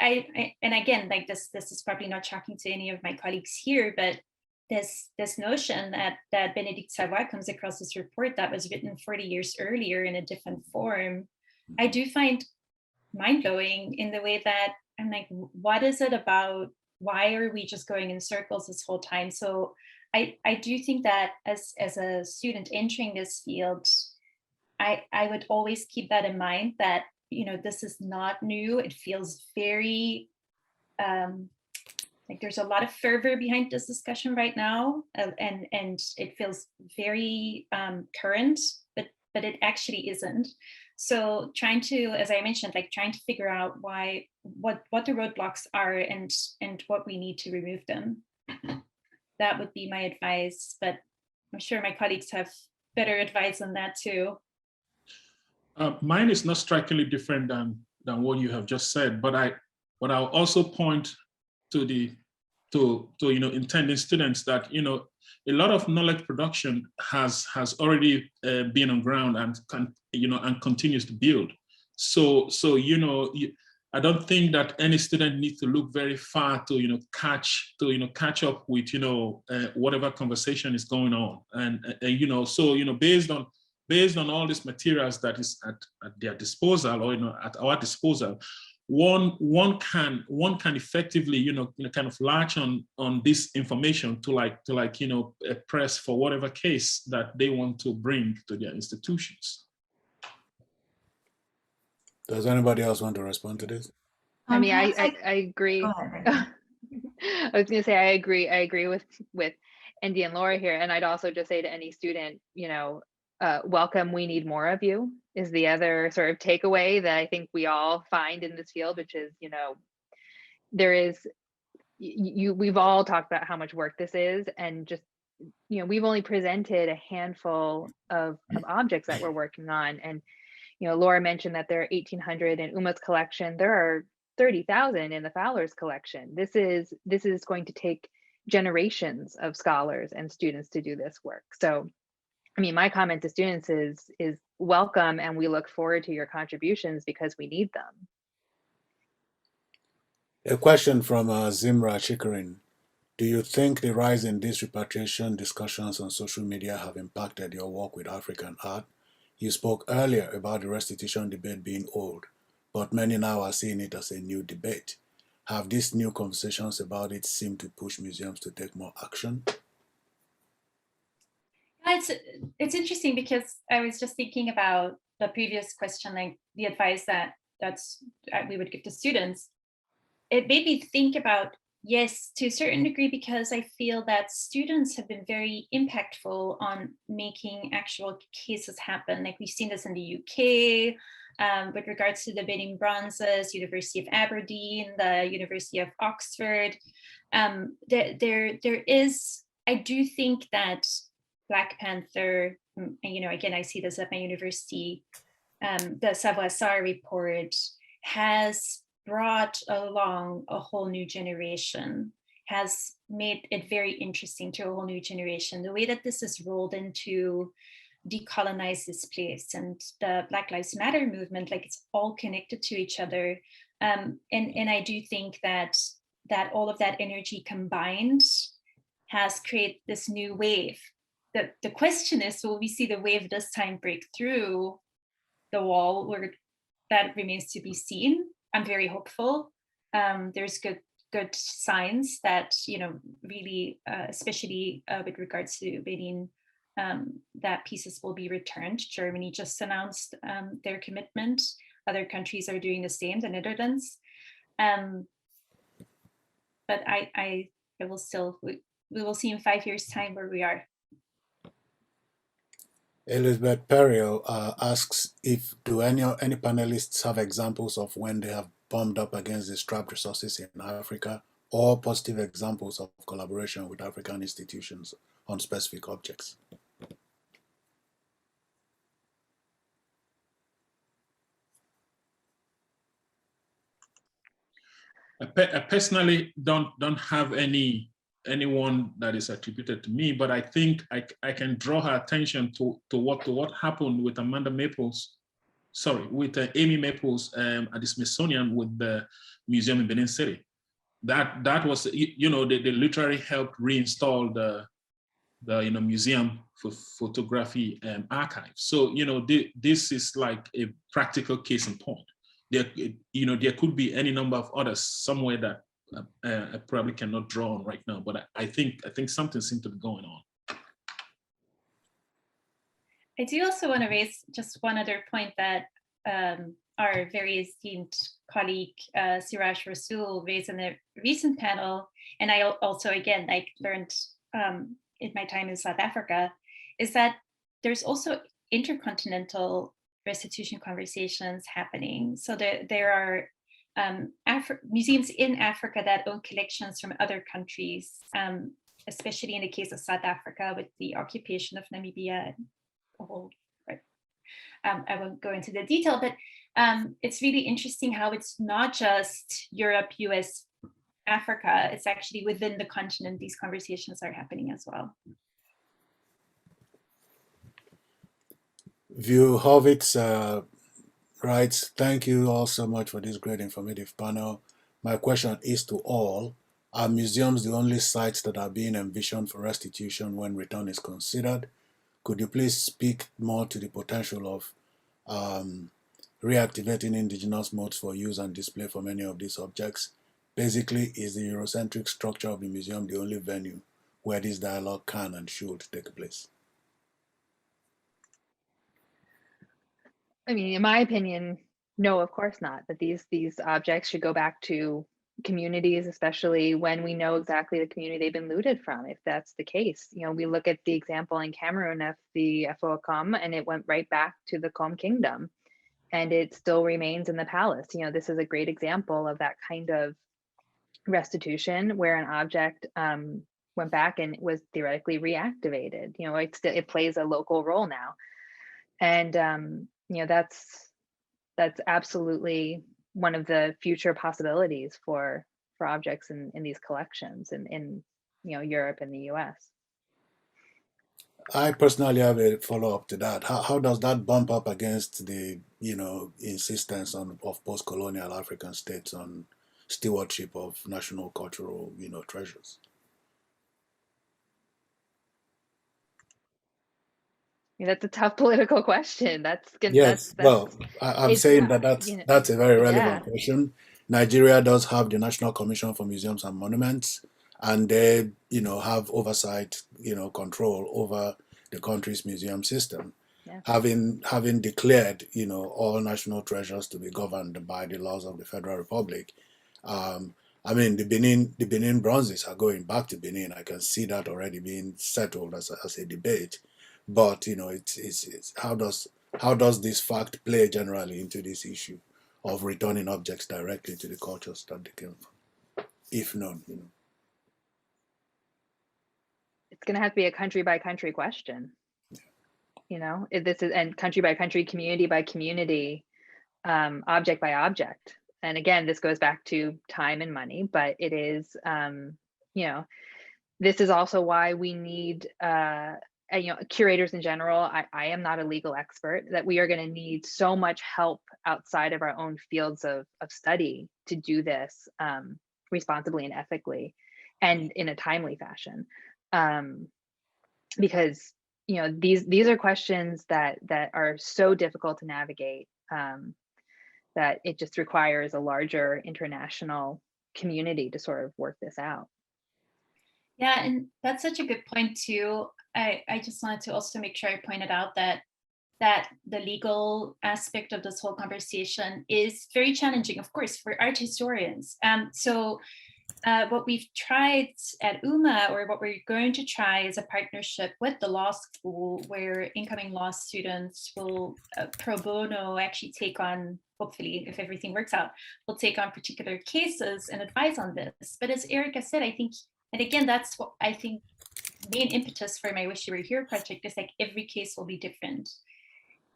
again, like this is probably not shocking to any of my colleagues here, but this notion that Bénédicte Savoy comes across this report that was written 40 years earlier in a different form, I do find mind-blowing in the way that I'm like, what is it about? Why are we just going in circles this whole time? So I do think that as a student entering this field, I would always keep that in mind, that, you know, this is not new. It feels very, like there's a lot of fervor behind this discussion right now, and it feels very current, but it actually isn't. So trying to, as I mentioned, like trying to figure out what the roadblocks are and what we need to remove them. That would be my advice, but I'm sure my colleagues have better advice on that too. Mine is not strikingly different than what you have just said, but I'll also point to you know, intending students that, you know, a lot of knowledge production has already been on ground and continues to build. So you know, I don't think that any student needs to look very far to catch up with whatever conversation is going on, and you know, so you know, based on all these materials that is at their disposal, or at our disposal, one can effectively kind of latch on this information to press for whatever case that they want to bring to their institutions. Does anybody else want to respond to this? I mean, I agree. Go ahead. I was going to say I agree with Andy and Laura here, and I'd also just say to any student, welcome. We need more of you is the other sort of takeaway that I think we all find in this field, which is we've all talked about how much work this is, and just we've only presented a handful of objects that we're working on, and Laura mentioned that there are 1,800 in UMMA's collection. There are 30,000 in the Fowler's collection. This is going to take generations of scholars and students to do this work. So, I mean, my comment to students is welcome, and we look forward to your contributions because we need them. A question from Zimra Chikarin. Do you think the rise in these repatriation discussions on social media have impacted your work with African art? You spoke earlier about the restitution debate being old, but many now are seeing it as a new debate. Have these new conversations about it seemed to push museums to take more action? It's interesting because I was just thinking about the previous question, like the advice that we would give to students. It made me think about, yes, to a certain degree, because I feel that students have been very impactful on making actual cases happen. Like we've seen this in the UK with regards to the Benin bronzes, University of Aberdeen, the University of Oxford. There is, I do think that Black Panther, again, I see this at my university, the Savoir-Faire report has brought along a whole new generation, has made it very interesting to a whole new generation. The way that this is rolled into Decolonize This Place and the Black Lives Matter movement, like it's all connected to each other. And I do think that all of that energy combined has created this new wave. The question is, will we see the wave this time break through the wall? Where that remains to be seen. I'm very hopeful. There's good signs that, really, especially with regards to Benin, that pieces will be returned. Germany just announced their commitment. Other countries are doing the same, the Netherlands. But I will still, we will see in 5 years' time where we are. Elizabeth Perriel asks if any panelists have examples of when they have bumped up against the strapped resources in Africa, or positive examples of collaboration with African institutions on specific objects. I personally don't have anyone that is attributed to me, but I think I can draw her attention to what happened with Amanda Maples' Amy Maples at the Smithsonian with the museum in Benin City. That was, they literally helped reinstall the museum for photography archive. So, this is like a practical case in point. There could be any number of others somewhere that I probably cannot draw on right now, but I think something seems to be going on. I do also want to raise just one other point that our very esteemed colleague Siraj Rasool raised in the recent panel, and I also again learned in my time in South Africa, is that there's also intercontinental restitution conversations happening. So there are museums in Africa that own collections from other countries, especially in the case of South Africa with the occupation of Namibia. I won't go into the detail, but it's really interesting how it's not just Europe, US, Africa, it's actually within the continent these conversations are happening as well. View Horvitz writes, thank you all so much for this great informative panel. My question is to all, are museums the only sites that are being envisioned for restitution when return is considered? Could you please speak more to the potential of reactivating indigenous modes for use and display for many of these objects? Basically, is the Eurocentric structure of the museum the only venue where this dialogue can and should take place? I mean, in my opinion, no, of course not. That these objects should go back to communities, especially when we know exactly the community they've been looted from, if that's the case. We look at the example in Cameroon of the Afro-Com, and it went right back to the Com Kingdom, and it still remains in the palace. This is a great example of that kind of restitution where an object went back and was theoretically reactivated. It plays a local role now, and that's absolutely one of the future possibilities for objects in these collections in Europe and the US. I personally have a follow-up to that. How does that bump up against the insistence of post-colonial African states on stewardship of national cultural treasures? That's a tough political question. I'm saying that's a very relevant question. Nigeria does have the National Commission for Museums and Monuments, and they have oversight, control over the country's museum system. Yeah. Having declared all national treasures to be governed by the laws of the Federal Republic. The Benin bronzes are going back to Benin. I can see that already being settled as a debate. But it's how does this fact play generally into this issue of returning objects directly to the cultures that they came from, if none? It's going to have to be a country by country question. And country by country, community by community, object by object. And again, this goes back to time and money, but it is, this is also why we need curators in general. I am not a legal expert, that we are going to need so much help outside of our own fields of study to do this responsibly and ethically and in a timely fashion. Because these are questions that are so difficult to navigate that it just requires a larger international community to sort of work this out. Yeah, and that's such a good point too. I just wanted to also make sure I pointed out that the legal aspect of this whole conversation is very challenging, of course, for art historians. So what we've tried at UMMA, or what we're going to try, is a partnership with the law school where incoming law students will pro bono actually take on, hopefully, if everything works out, will take on particular cases and advise on this. But as Erica said, I think, and again, that's what I think main impetus for my Wish You Were Here project is, like, every case will be different.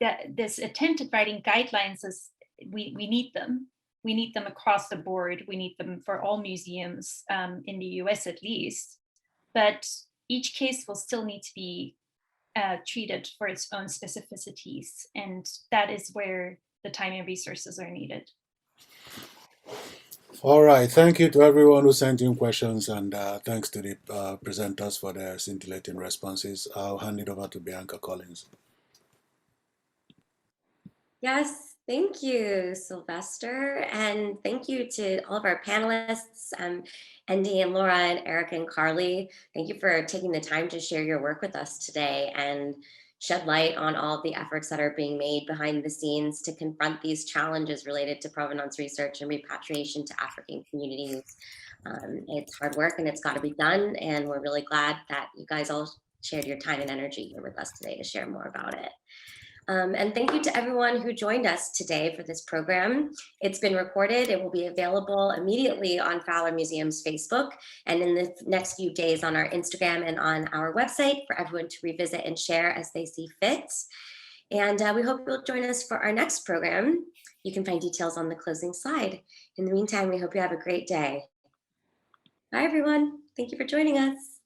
That this attempt at writing guidelines is, we need them. We need them across the board. We need them for all museums in the US at least. But each case will still need to be treated for its own specificities. And that is where the time and resources are needed. All right, thank you to everyone who sent in questions, and thanks to the presenters for their scintillating responses. I'll hand it over to Bianca Collins. Yes, thank you, Sylvester. And thank you to all of our panelists, Andy and Laura and Eric and Carly. Thank you for taking the time to share your work with us today and shed light on all of the efforts that are being made behind the scenes to confront these challenges related to provenance research and repatriation to African communities. It's hard work and it's got to be done. And we're really glad that you guys all shared your time and energy here with us today to share more about it. And thank you to everyone who joined us today for this program. It's been recorded. It will be available immediately on Fowler Museum's Facebook and in the next few days on our Instagram and on our website for everyone to revisit and share as they see fit. And we hope you'll join us for our next program. You can find details on the closing slide. In the meantime, we hope you have a great day. Bye, everyone. Thank you for joining us.